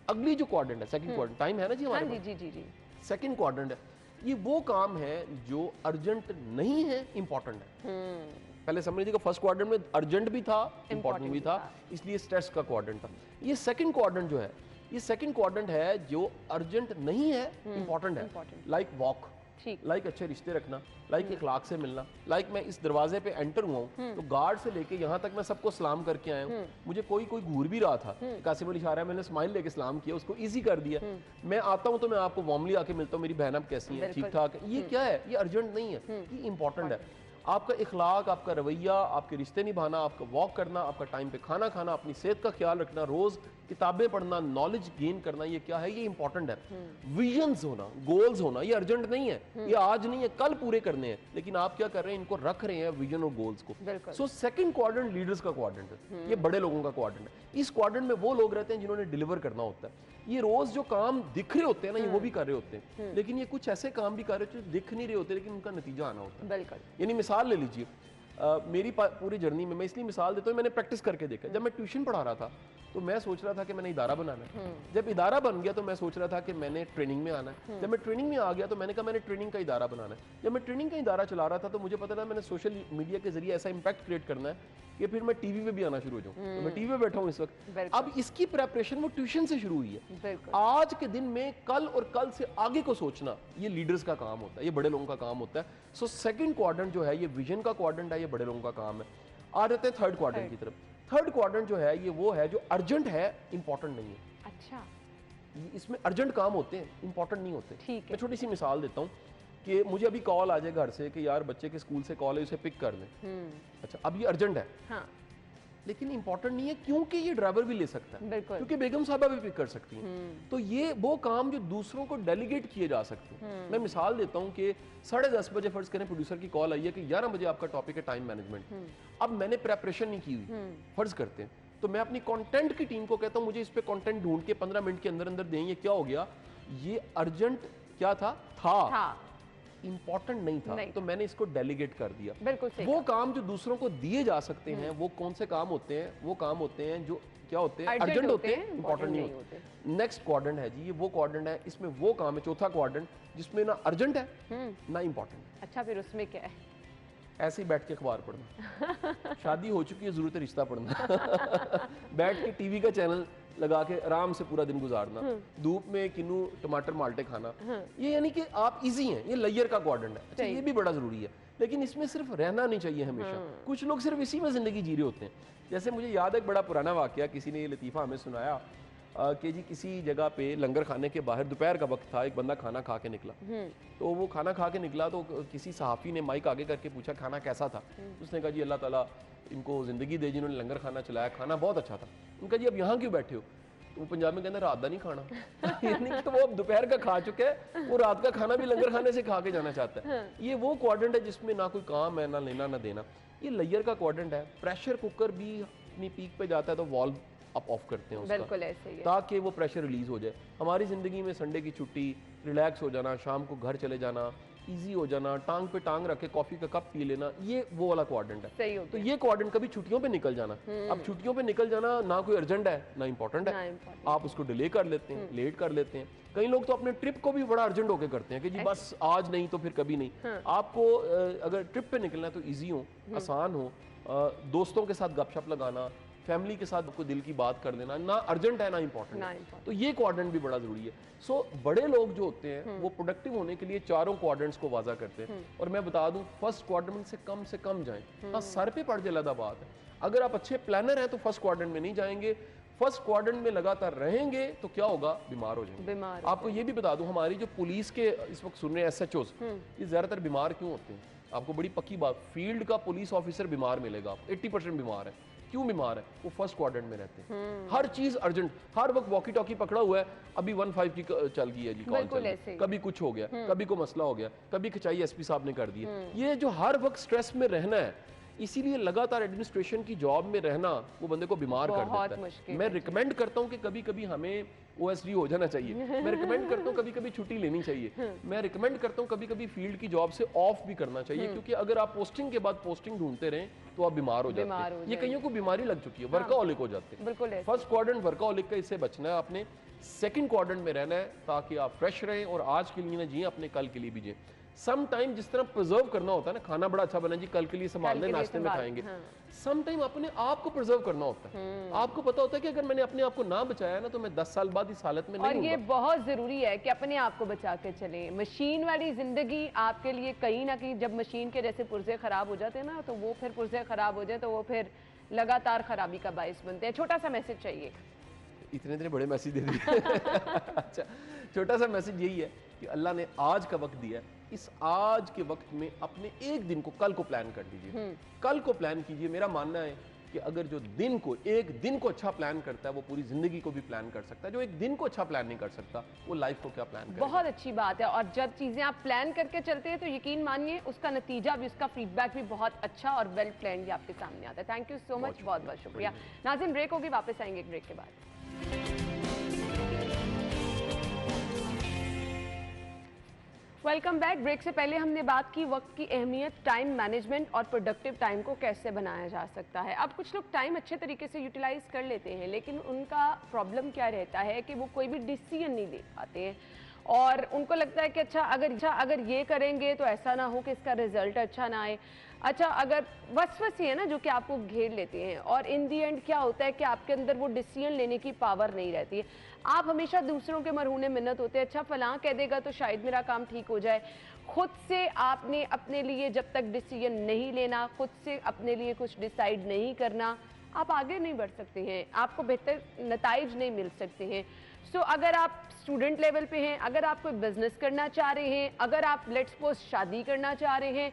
अगली जो क्वाड्रेंट है, सेकंड क्वाड्रेंट, टाइम है ना जी हमारे पास, जी। सेकंड क्वाड्रेंट है, ये वो काम है जो अर्जेंट नहीं है, इंपॉर्टेंट है। पहले समझ लीजिएगा, फर्स्ट क्वाड्रेंट में अर्जेंट भी था, इंपॉर्टेंट भी था, इसलिए स्ट्रेस का क्वाड्रेंट था। ये सेकंड क्वाड्रेंट जो है, ये सेकंड क्वाड्रेंट है जो अर्जेंट नहीं है, इंपॉर्टेंट है। लाइक वॉक, लाइक अच्छे रिश्ते रखना, लाइक इखलाक से मिलना, लाइक मैं इस दरवाजे पे एंटर हुआ हूँ तो गार्ड से लेके यहाँ तक मैं सबको सलाम करके आया हूँ। मुझे कोई घूर भी रहा था, कासिम अली इशारा, मैंने स्माइल लेके सलाम किया, उसको इजी कर दिया। मैं आता हूँ तो मैं आपको वार्मली आके मिलता हूँ, मेरी बहन आप कैसी है, ठीक ठाक है। ये क्या है, ये अर्जेंट नहीं है, ये इंपॉर्टेंट है। आपका इखलाक, आपका रवैया, आपके रिश्ते निभाना, आपका वॉक करना, आपका टाइम पे खाना खाना, अपनी सेहत का ख्याल रखना, रोज किताबें पढ़ना, नॉलेज गेन करना, ये क्या है, ये इंपॉर्टेंट है। विजन्स होना, गोल्स होना, ये अर्जेंट नहीं है, ये आज नहीं है, कल पूरे करने हैं, लेकिन आप क्या कर रहे हैं, इनको रख रहे हैं विजन और गोल्स को। सो सेकंड क्वाड्रेंट लीडर्स का क्वाड्रेंट है, ये बड़े लोगों का क्वाड्रेंट है। इस क्वाड्रेंट में वो लोग रहते हैं जिन्होंने डिलीवर करना होता है। ये रोज जो काम दिख रहे होते हैं ना, ये वो भी कर रहे होते हैं, लेकिन ये कुछ ऐसे काम भी कर रहे होते हैं जो दिख नहीं रहे होते, लेकिन उनका नतीजा आना होता है। यानी मिसाल ले लीजिए, मेरी पूरी जर्नी में, मैं इसलिए मिसाल देता हूँ, मैंने प्रैक्टिस करके देखा। जब मैं ट्यूशन पढ़ा रहा था तो मैं सोच रहा था कि मैंने इदारा बनाना है। जब इदारा बन गया तो मैं सोच रहा था कि मैंने ट्रेनिंग में आना है। जब मैं ट्रेनिंग में आ गया तो मैंने कहा मैंने ट्रेनिंग का इदारा बनाना है। जब मैं ट्रेनिंग का इदारा चला रहा था तो मुझे पता था मैंने सोशल मीडिया के जरिए ऐसा इंपैक्ट क्रिएट करना है कि फिर मैं टीवी पे भी आना शुरू हो जाऊं। तो मैं टीवी पे बैठा हूं इस वक्त। अब इसकी प्रेपरेशन वो ट्यूशन से शुरू हुई है। आज के दिन में कल और कल से आगे को सोचना, ये लीडर्स का काम होता है, ये बड़े लोगों का काम होता है। सो सेकंड क्वाड्रेंट जो है, ये विजन का क्वाड्रेंट है, ये बड़े लोगों का काम है। आ जाते हैं थर्ड क्वाड्रेंट की तरफ। थर्ड क्वाड्रेंट जो है, ये वो है जो अर्जेंट है, इंपॉर्टेंट नहीं है। अच्छा, इसमें अर्जेंट काम होते हैं, इंपॉर्टेंट नहीं होते। मैं छोटी सी मिसाल देता हूँ कि मुझे अभी कॉल आ जाए घर से कि यार बच्चे के स्कूल से कॉल है, उसे पिक कर लें। अच्छा, अब ये अर्जेंट है, हाँ, लेकिन इंपॉर्टेंट नहीं है, क्योंकि ये ड्राइवर भी ले सकता है, क्योंकि बेगम साहबा भी पिक कर सकती हैं। तो ये वो काम जो दूसरों को डेलीगेट किए जा सकते हैं। मैं मिसाल देता हूँ कि 10:30 बजे फर्ज करें प्रोड्यूसर की कॉल आई है कि 11 बजे आपका टॉपिक है टाइम मैनेजमेंट। अब मैंने प्रेपरेशन नहीं की हुई, फर्ज करते हैं, तो मैं अपनी कंटेंट की टीम को कहता हूँ मुझे इस पे कंटेंट ढूंढ के 15 मिनट के अंदर अंदर दें। ये क्या हो गया, ये अर्जेंट क्या था, इंपॉर्टेंट नहीं था, तो मैंने इसको डेलीगेट कर दिया। बिल्कुल सही। वो काम जो दूसरों को दिए जा सकते हैं, वो कौन से काम होते हैं? वो काम होते हैं जो क्या होते हैं, अर्जेंट होते हैं, इंपॉर्टेंट नहीं होते। नेक्स्ट क्वाड्रेंट है जी, ये वो क्वाड्रेंट है, इसमें वो काम है, चौथा क्वाड्रेंट, जिसमें ना अर्जेंट है ना इंपॉर्टेंट। अच्छा, फिर उसमें क्या है? ऐसे ही बैठ के अखबार पढ़ना। शादी हो चुकी है, जरूरत है रिश्ता पढ़ना। बैठ के टीवी का चैनल लगा के आराम से पूरा दिन गुजारना, धूप में किन्नू टमाटर माल्टे खाना, ये यानी कि आप इजी हैं। ये लेयर का क्वाड्रेंट है। अच्छा, ये भी बड़ा जरूरी है, लेकिन इसमें सिर्फ रहना नहीं चाहिए हमेशा। कुछ लोग सिर्फ इसी में जिंदगी जी रहे होते हैं। जैसे मुझे याद है एक बड़ा पुराना वाकया, किसी ने ये लतीफ़ा हमें सुनाया कि जी किसी जगह पे लंगर खाने के बाहर दोपहर का वक्त था, एक बंदा खाना खा के निकला। तो वो खाना खा के निकला तो किसी सहाफ़ी ने माइक आगे करके पूछा खाना कैसा था। उसने कहा जी अल्लाह ताला इनको ज़िंदगी दे जिन्होंने लंगर खाना चलाया, खाना बहुत अच्छा था। उनका जी अब यहाँ क्यों बैठे हो? तो वो पंजाब में कहते रात का नहीं खाना। यानी कि तो वो अब दोपहर का खा चुके हैं, वो रात का खाना भी लंगर खाने से खा के जाना चाहता है। ये वो क्वाड्रेंट है जिसमें ना कोई काम है, ना लेना ना देना। ये लेयर का क्वाड्रेंट है। प्रेशर कुकर भी अपनी पीक पे जाता है तो वॉल्व आप ऑफ करते हैं उसका, बिल्कुल ऐसे ही है, ताकि वो प्रेशर रिलीज हो जाए। हमारी ज़िंदगी में संडे की छुट्टी, रिलैक्स हो जाना, शाम को घर चले जाना, इजी हो जाना, टांग पे टांग रख के कॉफी का कप पी लेना, ये वो वाला क्वाड्रेंट है। सही हो तो ये क्वाड्रेंट कभी छुट्टियों पे निकल जाना। अब छुट्टियों पे निकल जाना, ना कोई अर्जेंट है ना इंपॉर्टेंट है, आप उसको डिले कर लेते हैं, लेट कर लेते हैं। कई लोग तो अपने ट्रिप को भी बड़ा अर्जेंट होकर करते हैं कि जी बस आज नहीं तो फिर कभी नहीं। आपको अगर ट्रिप पे निकलना है तो ईजी हो, आसान हो, दोस्तों के साथ गपशप लगाना, फैमिली के साथ कोई दिल की बात कर देना, ना अर्जेंट है ना इंपॉर्टेंट। तो ये क्वाड्रेंट भी बड़ा जरूरी है। सो बड़े लोग जो होते हैं वो प्रोडक्टिव होने के लिए चारों क्वाड्रेंट्स को वाजा करते हैं। और मैं बता दूं, फर्स्ट क्वाड्रेंट से कम जाएं। हाँ, सर पे पड़ जाए अलग बात है। अगर आप अच्छे प्लानर हैं तो फर्स्ट क्वाड्रेंट में नहीं जाएंगे। फर्स्ट क्वाड्रेंट में लगातार रहेंगे तो क्या होगा, बीमार हो जाएंगे। आपको ये भी बता दूं, हमारी जो पुलिस के इस वक्त सुन रहे हैं SHOs, ये ज्यादातर बीमार क्यों होते हैं? आपको बड़ी पक्की बात, फील्ड का पुलिस ऑफिसर बीमार मिलेगा आपको, 80% बीमार है। क्यों बीमार है? वो फर्स्ट क्वाड्रेंट में रहते हैं। हर चीज अर्जेंट, हर वक्त वॉकी टॉकी पकड़ा हुआ है, अभी 15 की चल गई है जी, कॉल चल गई, कभी कुछ हो गया, कभी को मसला हो गया, कभी खिंचाई SP साहब ने कर दी है। ये जो हर वक्त स्ट्रेस में रहना है, इसीलिए लगातार एडमिनिस्ट्रेशन की जॉब में रहना वो बंदे को बीमार कर देता है। मैं रिकमेंड करता हूँ कि कभी कभी हमें OSD हो जाना चाहिए। मैं रिकमेंड करता हूँ कभी कभी छुट्टी लेनी चाहिए। मैं रिकमेंड करता हूँ कभी कभी फील्ड की जॉब से ऑफ भी करना चाहिए, क्योंकि अगर आप पोस्टिंग के बाद पोस्टिंग ढूंढते रहें तो आप बीमार हो जाते हैं। ये कईयों को बीमारी लग चुकी है, वर्काहोलिक हो जाते हैं। फर्स्ट क्वाड्रेंट वर्काहोलिक का, इससे बचना है आपने। सेकंड क्वाड्रेंट में रहना है ताकि आप फ्रेश रहें और आज के लिए ना जिए, अपने कल के लिए भी जिए। सम टाइम जिस तरह प्रिजर्व करना होता है ना, खाना बड़ा अच्छा बना जी, कल के लिए संभाल लें, नाश्ते में खाएंगे। सम टाइम अपने आप को प्रिजर्व करना होता है। आपको पता होता है कि अगर मैंने अपने आप को ना बचाया ना तो मैं 10 साल बाद इस हालत में नहीं हूंगा। और ये बहुत जरूरी है कि अपने आप को बचा के चले। मशीन वाली जिंदगी आपके लिए कहीं ना कहीं, जब मशीन के जैसे पुर्जे खराब हो जाते हैं ना, तो वो फिर पुर्जे खराब हो जाए तो वो फिर लगातार खराबी का बायस बनते हैं। छोटा सा मैसेज चाहिए। इतने बड़े मैसेज दे दिए। अच्छा, छोटा सा मैसेज यही है कि अल्लाह ने आज का वक्त दिया है, इस आज के वक्त में अपने एक दिन को, कल को प्लान कर दीजिए। कल को प्लान कीजिए। मेरा मानना है कि अगर जो दिन को, एक दिन को अच्छा प्लान करता है, वो पूरी जिंदगी को भी प्लान कर सकता है। जो एक दिन को अच्छा प्लान नहीं कर सकता, वो लाइफ को क्या प्लान करेगा? बहुत अच्छी बात है। और जब चीजें आप प्लान करके चलते हैं तो यकीन मानिए उसका नतीजा भी, उसका फीडबैक भी बहुत अच्छा और वेल प्लान भी आपके सामने आता है। थैंक यू सो मच, बहुत बहुत शुक्रिया। नाज़रीन, ब्रेक होगी, वापस आएंगे एक ब्रेक के बाद। Welcome back. ब्रेक से पहले हमने बात की वक्त की अहमियत, टाइम मैनेजमेंट और प्रोडक्टिव टाइम को कैसे बनाया जा सकता है। अब कुछ लोग टाइम अच्छे तरीके से यूटिलाइज कर लेते हैं, लेकिन उनका प्रॉब्लम क्या रहता है कि वो कोई भी डिसीजन नहीं ले पाते हैं और उनको लगता है कि अच्छा अगर ये करेंगे तो ऐसा ना हो कि इसका रिजल्ट अच्छा ना आए। अच्छा, अगर वसवसे है ना जो कि आपको घेर लेते हैं और इन दी एंड क्या होता है कि आपके अंदर वो डिसीजन लेने की पावर नहीं रहती है। आप हमेशा दूसरों के मरहूने मिन्नत होते हैं, अच्छा फलां कह देगा तो शायद मेरा काम ठीक हो जाए। खुद से आपने अपने लिए जब तक डिसीजन नहीं लेना, खुद से अपने लिए कुछ डिसाइड नहीं करना, आप आगे नहीं बढ़ सकते हैं, आपको बेहतर नताइज नहीं मिल सकते हैं। सो अगर आप स्टूडेंट लेवल पे हैं, अगर आप कोई बिजनेस करना चाह रहे हैं, अगर आप लेट्स सपोज शादी करना चाह रहे हैं,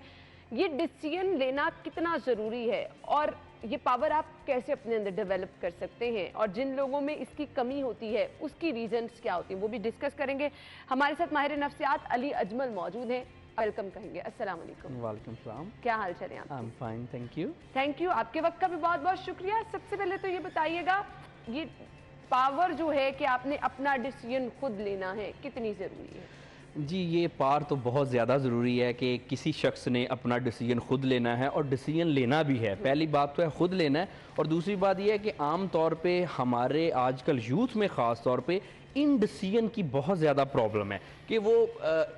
ये डिसीजन लेना कितना ज़रूरी है और ये पावर आप कैसे अपने अंदर डेवलप कर सकते हैं और जिन लोगों में इसकी कमी होती है उसकी रीजंस क्या होती हैं, वो भी डिस्कस करेंगे। हमारे साथ माहिर नफ्सियात अली अजमल मौजूद हैं, वेलकम कहेंगे। अस्सलाम वालेकुम। वालेकुम सलाम। क्या हाल चले आप? I am fine, thank you. Thank you, आपके वक्त का भी बहुत बहुत शुक्रिया। सबसे पहले तो ये बताइएगा, ये पावर जो है कि आपने अपना डिसीजन खुद लेना है, कितनी ज़रूरी है? जी, ये पार तो बहुत ज़्यादा ज़रूरी है कि किसी शख्स ने अपना डिसीजन खुद लेना है और डिसीजन लेना भी है। पहली बात तो है खुद लेना है, और दूसरी बात ये है कि आम तौर पे हमारे आजकल यूथ में ख़ास तौर पे इन डिसीजन की बहुत ज़्यादा प्रॉब्लम है कि वो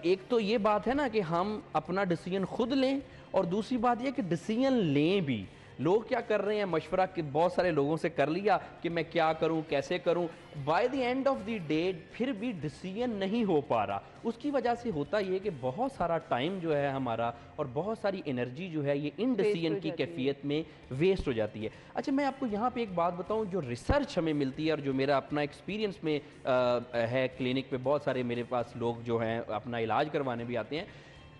एक तो ये बात है ना कि हम अपना डिसीजन खुद लें, और दूसरी बात ये कि डिसीजन लें भी। लोग क्या कर रहे हैं, मशवरा कि बहुत सारे लोगों से कर लिया कि मैं क्या करूं, कैसे करूं, by the end of the day फिर भी डिसीजन नहीं हो पा रहा। उसकी वजह से होता ये कि बहुत सारा टाइम जो है हमारा और बहुत सारी एनर्जी जो है ये इन डिसीजन की कैफियत में वेस्ट हो जाती है। अच्छा, मैं आपको यहाँ पे एक बात बताऊं, जो रिसर्च हमें मिलती है और जो मेरा अपना एक्सपीरियंस में है, क्लिनिक पे बहुत सारे मेरे पास लोग जो हैं अपना इलाज करवाने भी आते हैं,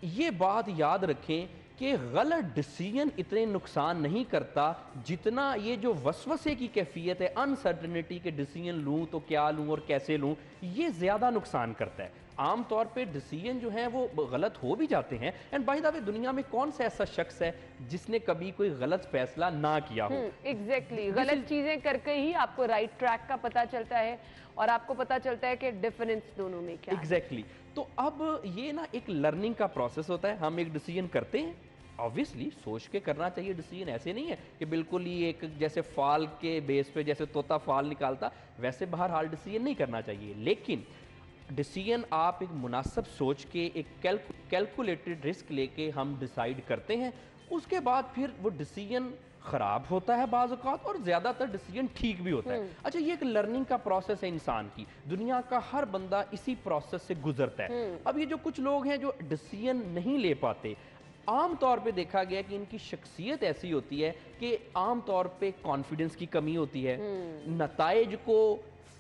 ये बात याद रखें कि गलत डिसीजन इतने नुकसान नहीं करता जितना ये जो वसवसे की कैफियत है, अनसर्टनिटी के डिसीजन लूँ तो क्या लूँ और कैसे लूँ, ये ज़्यादा नुकसान करता है। आम तौर पे डिसीजन जो हैं वो गलत हो भी जाते हैं। एंड बाय द वे, दुनिया में कौन सा ऐसा शख्स है जिसने कभी कोई गलत फैसला ना किया हो? एग्जैक्टली, गलत चीजें करके ही आपको राइट ट्रैक का पता चलता है और आपको पता चलता है कि डिफरेंस दोनों में क्या है। एग्जैक्टली। तो अब ये ना एक लर्निंग का प्रोसेस होता है। हम एक डिसीजन करते हैं, ऑब्वियसली सोच के करना चाहिए डिसीजन। ऐसे नहीं है कि बिल्कुल ही एक जैसे फाल के बेस पे जैसे तोता फाल निकालता वैसे बहरहाल डिसीजन नहीं करना चाहिए। लेकिन डिसीजन आप एक मुनासिब सोच के, एक कैलकुलेटेड रिस्क लेके हम डिसाइड करते हैं, उसके बाद फिर वो डिसीजन ख़राब होता है बाज़ औक़ात, और ज़्यादातर डिसीजन ठीक भी होता है। अच्छा, ये एक लर्निंग का प्रोसेस है इंसान की। दुनिया का हर बंदा इसी प्रोसेस से गुजरता है। अब ये जो कुछ लोग हैं जो डिसीजन नहीं ले पाते, आम तौर पे देखा गया कि इनकी शख्सियत ऐसी होती है कि आम तौर पे कॉन्फिडेंस की कमी होती है, नताइज को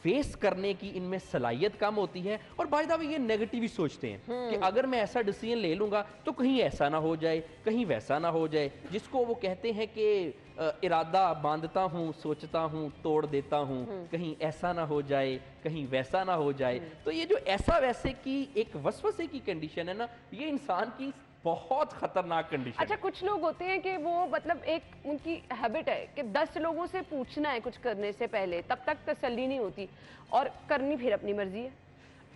फेस करने की इनमें सलाहियत कम होती है, और बाय द वे ये नेगेटिव ही सोचते हैं कि अगर मैं ऐसा डिसीजन ले लूंगा तो कहीं ऐसा ना हो जाए, कहीं वैसा ना हो जाए, जिसको वो कहते हैं कि इरादा बांधता हूँ, सोचता हूँ, तोड़ देता हूँ, कहीं ऐसा ना हो जाए, कहीं वैसा ना हो जाए। तो ये जो ऐसा वैसे की एक वसवसे की कंडीशन है ना, ये इंसान की बहुत खतरनाक कंडीशन। अच्छा, कुछ लोग होते हैं कि वो मतलब एक उनकी हैबिट है कि 10 लोगों से पूछना है कुछ करने से पहले, तब तक तसल्ली नहीं होती और करनी फिर अपनी मर्जी है।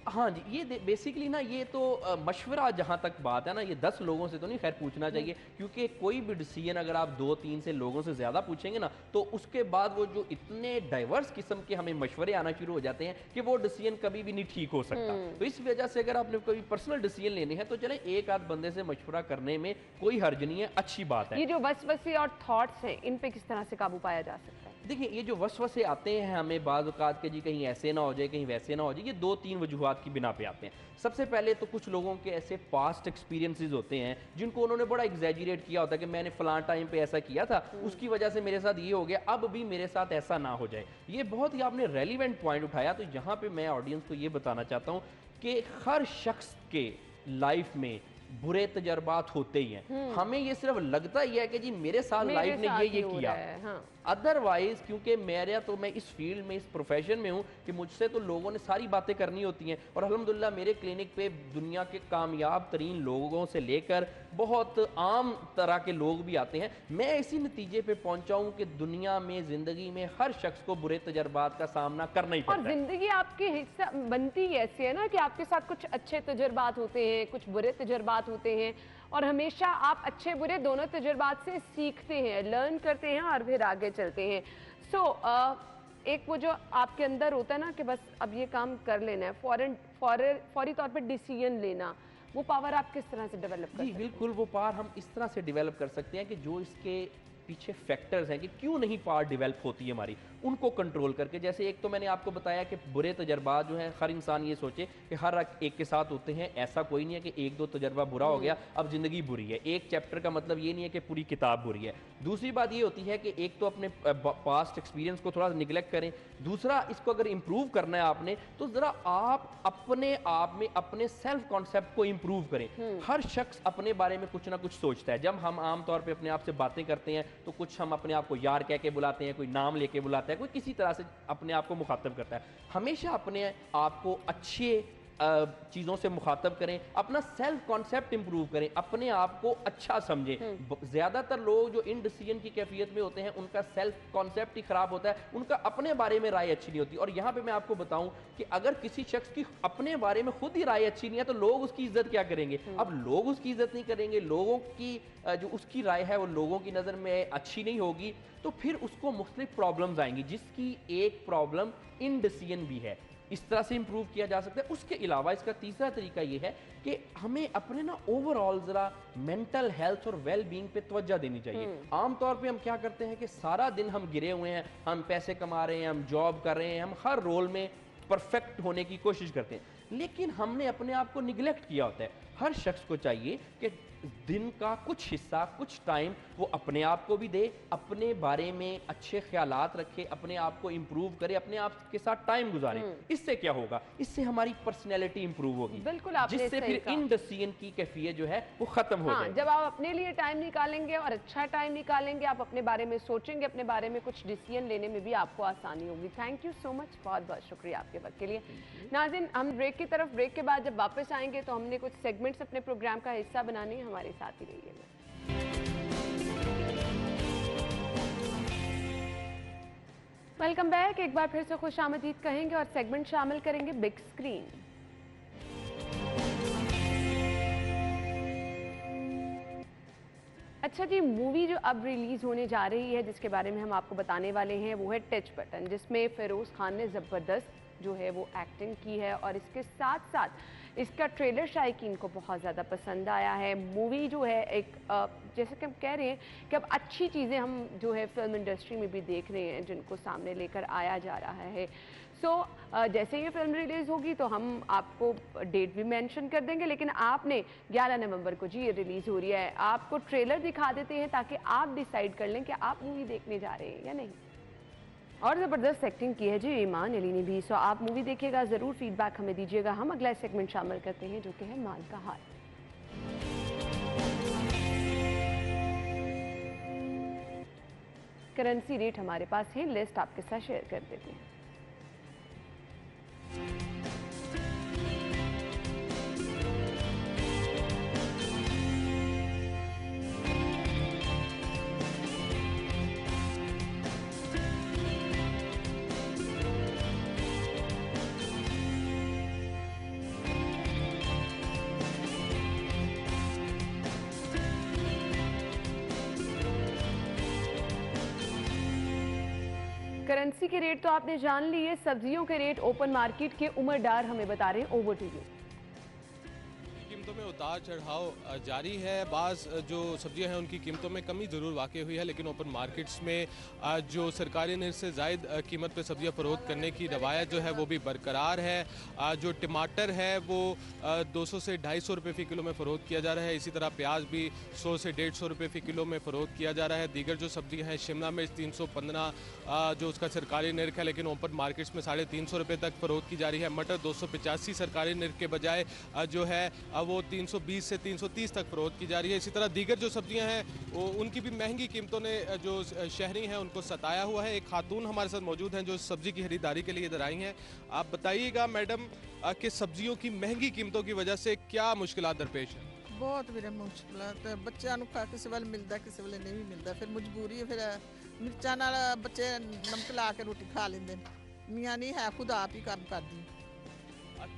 हाँ जी, ये बेसिकली ना ये तो मशवरा, जहाँ तक बात है ना, ये 10 लोगों से तो नहीं खैर पूछना चाहिए, क्योंकि कोई भी डिसीजन अगर आप 2-3 से लोगों से ज़्यादा पूछेंगे ना, तो उसके बाद वो जो इतने डाइवर्स किस्म के हमें मशवरे आना शुरू हो जाते हैं कि वो डिसीजन कभी भी नहीं ठीक हो सकता। तो इस वजह से अगर आपने कोई पर्सनल डिसीजन लेने हैं तो चले एक आध बंदे से मशवरा करने में कोई हर्ज नहीं है, अच्छी बात है। ये जो वसवसे और थॉट्स हैं, इन पे किस तरह से काबू पाया जा सकता है? देखिए, ये जो वसवसे आते हैं हमें बाज़ औक़ात के, जी कहीं ऐसे ना हो जाए, कहीं वैसे ना हो जाए, ये 2-3 वजूहात की बिना पे आते हैं। सबसे पहले तो कुछ लोगों के ऐसे पास्ट एक्सपीरियंसेस होते हैं जिनको उन्होंने बड़ा एग्जैजरेट किया होता है कि मैंने फलां टाइम पे ऐसा किया था, उसकी वजह से मेरे साथ ये हो गया, अब भी मेरे साथ ऐसा ना हो जाए। ये बहुत ही आपने रेलिवेंट पॉइंट उठाया। तो यहाँ पे मैं ऑडियंस को ये बताना चाहता हूँ कि हर शख्स के लाइफ में बुरे तजर्बात होते ही हैं। हमें ये सिर्फ लगता ही है कि जी मेरे साथ लाइफ ने ये किया, हाँ। अदरवाइज क्योंकि तो मैं इस फील्ड में, इस प्रोफेशन में हूँ कि मुझसे तो लोगों ने सारी बातें करनी होती हैं, और अल्हम्दुलिल्लाह मेरे क्लिनिक पे दुनिया के कामयाब तरीन लोगों से लेकर बहुत आम तरह के लोग भी आते हैं। मैं इसी नतीजे पे पहुंचा हूँ कि दुनिया में, ज़िंदगी में हर शख्स को बुरे तजर्बात का सामना करना ही पड़ता है। और ज़िंदगी आपकी हिस्सा बनती ऐसी है ना कि आपके साथ कुछ अच्छे तजर्बात होते हैं, कुछ बुरे तजर्बात होते हैं, और हमेशा आप अच्छे बुरे दोनों तजुर्बात से सीखते हैं, लर्न करते हैं और फिर आगे चलते हैं। सो एक वो जो आपके अंदर होता है ना कि बस अब ये काम कर लेना है, फौरी तौर पे डिसीजन लेना, वो पावर आप किस तरह से डेवलप कर सकते हैं? बिल्कुल, वो पावर हम इस तरह से डेवलप कर सकते हैं कि जो इसके पीछे फैक्टर्स हैं कि क्यों नहीं पावर डेवलप होती है हमारी, उनको कंट्रोल करके। जैसे एक तो मैंने आपको बताया कि बुरे तजर्बात जो हैं, हर इंसान ये सोचे कि हर एक के साथ होते हैं, ऐसा कोई नहीं है कि एक दो तजर्बा बुरा हो गया अब ज़िंदगी बुरी है। एक चैप्टर का मतलब ये नहीं है कि पूरी किताब बुरी है। दूसरी बात ये होती है कि एक तो अपने पास्ट एक्सपीरियंस को थोड़ा निगलेक्ट करें, दूसरा इसको अगर इम्प्रूव करना है आपने तो ज़रा आप अपने आप में अपने सेल्फ कॉन्सेप्ट को इम्प्रूव करें। हर शख्स अपने बारे में कुछ ना कुछ सोचता है। जब हम आम तौर पर अपने आप से बातें करते हैं तो कुछ हम अपने आप को यार कह के बुलाते हैं, कोई नाम लेके बुलाता है, कोई किसी तरह से अपने आप को मुखातब करता है। हमेशा अपने आप को अच्छे चीज़ों से मुखातब करें, अपना सेल्फ कॉन्सेप्ट इंप्रूव करें, अपने आप को अच्छा समझें। ज़्यादातर लोग जो इन डिसीजन की कैफियत में होते हैं उनका सेल्फ कॉन्सेप्ट ही ख़राब होता है, उनका अपने बारे में राय अच्छी नहीं होती। और यहाँ पे मैं आपको बताऊं कि अगर किसी शख्स की अपने बारे में खुद ही राय अच्छी नहीं है तो लोग उसकी इज्जत क्या करेंगे? अब लोग उसकी इज्जत नहीं करेंगे, लोगों की जो उसकी राय है वो लोगों की नज़र में अच्छी नहीं होगी, तो फिर उसको मुख्तलिफ प्रॉब्लम्स आएंगी, जिसकी एक प्रॉब्लम इनडिसीजन भी है। इस तरह से इंप्रूव किया जा सकता है। उसके अलावा इसका तीसरा तरीका ये है कि हमें अपने ना ओवरऑल ज़रा मेंटल हेल्थ और वेल बीइंग पे तवज्जो देनी चाहिए। आमतौर पे हम क्या करते हैं कि सारा दिन हम गिरे हुए हैं, हम पैसे कमा रहे हैं, हम जॉब कर रहे हैं, हम हर रोल में परफेक्ट होने की कोशिश करते हैं, लेकिन हमने अपने आप को निगलेक्ट किया होता है। हर शख्स को चाहिए कि दिन का कुछ हिस्सा, कुछ टाइम वो अपने आप को भी दे, अपने बारे में अच्छे ख्यालात रखे, अपने आप को इम्प्रूव करे, अपने आप के साथ टाइम गुजारे। इससे क्या होगा? इससे हमारी पर्सनैलिटी इंप्रूव होगी, बिल्कुल आपने जिससे सही फिर कहा। इनडिसीजन की कैफियत जो है वो खत्म हो जाएगी। जब आप अपने लिए टाइम निकालेंगे और अच्छा टाइम निकालेंगे, आप अपने बारे में सोचेंगे, अपने बारे में कुछ डिसीजन लेने में भी आपको आसानी होगी। थैंक यू सो मच, बहुत बहुत शुक्रिया आपके वक्त के लिए। नाज़रीन, हम ब्रेक की तरफ, ब्रेक के बाद जब वापस आएंगे तो हमने कुछ सेगमेंट्स अपने प्रोग्राम का हिस्सा बनाने हैं, हमारे साथ ही रहिए। Welcome back. एक बार फिर से खुशामदीद कहेंगे और सेगमेंट शामिल करेंगे बिग स्क्रीन। अच्छा जी, मूवी जो अब रिलीज होने जा रही है जिसके बारे में हम आपको बताने वाले हैं वो है टच बटन, जिसमें फिरोज खान ने ज़बरदस्त जो है वो एक्टिंग की है और इसके साथ साथ इसका ट्रेलर शायकीन को बहुत ज़्यादा पसंद आया है। मूवी जो है एक जैसे कि हम कह रहे हैं कि अब अच्छी चीज़ें हम जो है फिल्म इंडस्ट्री में भी देख रहे हैं जिनको सामने लेकर आया जा रहा है। जैसे ये फिल्म रिलीज़ होगी तो हम आपको डेट भी मेंशन कर देंगे, लेकिन आपने 11 नवंबर को जी ये रिलीज़ हो रही है, आपको ट्रेलर दिखा देते हैं ताकि आप डिसाइड कर लें कि आप मूवी देखने जा रहे हैं या नहीं। और ज़बरदस्त एक्टिंग की है जी ईमान अली ने भी। आप मूवी देखिएगा, ज़रूर फीडबैक हमें दीजिएगा। हम अगला सेगमेंट शामिल करते हैं जो कि है माल का हाल। करेंसी रेट हमारे पास है, लिस्ट आपके साथ शेयर कर देते हैं। करेंसी के रेट तो आपने जान लिए, सब्जियों के रेट ओपन मार्केट के उमर डार हमें बता रहे हैं। Over to you. कीमतों में उतार चढ़ाव जारी है। बाज़ जो सब्जियां हैं उनकी कीमतों में कमी ज़रूर वाक़ई हुई है, लेकिन ओपन मार्केट्स में जो सरकारी निर्ख से ज़ायद कीमत पे सब्जियां फ़रोख्त करने की रवायत जो है वो भी बरकरार है। जो टमाटर है वो 200 से 250 रुपये फ़ी किलो में फ़रोख्त किया जा रहा है। इसी तरह प्याज भी 100 से 150 रुपये फ़ी किलो में फ़रोख्त किया जा रहा है। दीगर जो सब्जियाँ हैं, शिमला मिर्च 315 जो उसका सरकारी निर्ख है, लेकिन ओपन मार्केट्स में 350 रुपये तक फ़रोख्त की जा रही है। मटर 285 सरकारी निर्ख के बजाय जो है वो 320 से 330 तक फ़रोख्त की जा रही है। इसी तरह दीगर जो सब्जियां हैं वो उनकी भी महंगी कीमतों ने जो शहरी हैं उनको सताया हुआ है। एक खातून हमारे साथ मौजूद हैं जो सब्जी की खरीदारी के लिए इधर आई हैं। आप बताइएगा मैडम कि सब्जियों की महंगी कीमतों की वजह से क्या मुश्किलात दरपेश है? बहुत मेरे मुश्किलात बच्चों को खा किसी वाले मिलता किसी वाले नहीं भी मिलता, फिर मजबूरी है, फिर मिर्चा नाल बच्चे नमक ला के रोटी खा लेंगे, मियाँ नहीं है, खुद आप ही काम कर दी।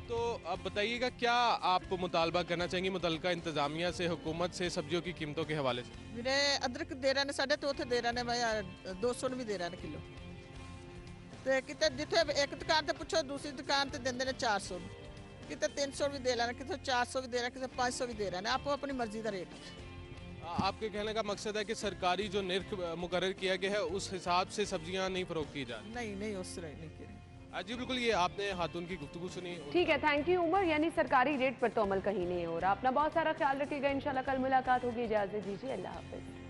तो अब बताइएगा क्या आप मुतालबा करना चाहेंगे मुतल्लिका इंतजामिया से, हुकूमत से सब्जियों की कीमतों के हवाले से? मेरे अदरक दे रहे ने 250 दे रहे ने, भाई 200 भी दे रहे ने किलो। तो कितने जिथे एक दुकान से पूछो दूसरी दुकान से देंगे ने 400, कितने 300 भी दे रहे हैं, कितने 400 भी दे रहे हैं, कितने 500 भी दे रहे हैं। आपको अपनी मर्जी का रेट। आपके कहने का मकसद है कि सरकारी जो निर्ख मुकर्रर किया गया है उस हिसाब से सब्जियां नहीं फरोख्त की जा रही? नहीं उस तरह नहीं की। जी बिल्कुल, ये आपने खातून की गुफ्तगू सुनी। ठीक है, थैंक यू उमर। यानी सरकारी रेट पर तो अमल कहीं नहीं हो रहा। अपना बहुत सारा ख्याल रखिएगा। इंशाल्लाह कल मुलाकात होगी। इजाज़त दीजिए, अल्लाह हाफ़िज़।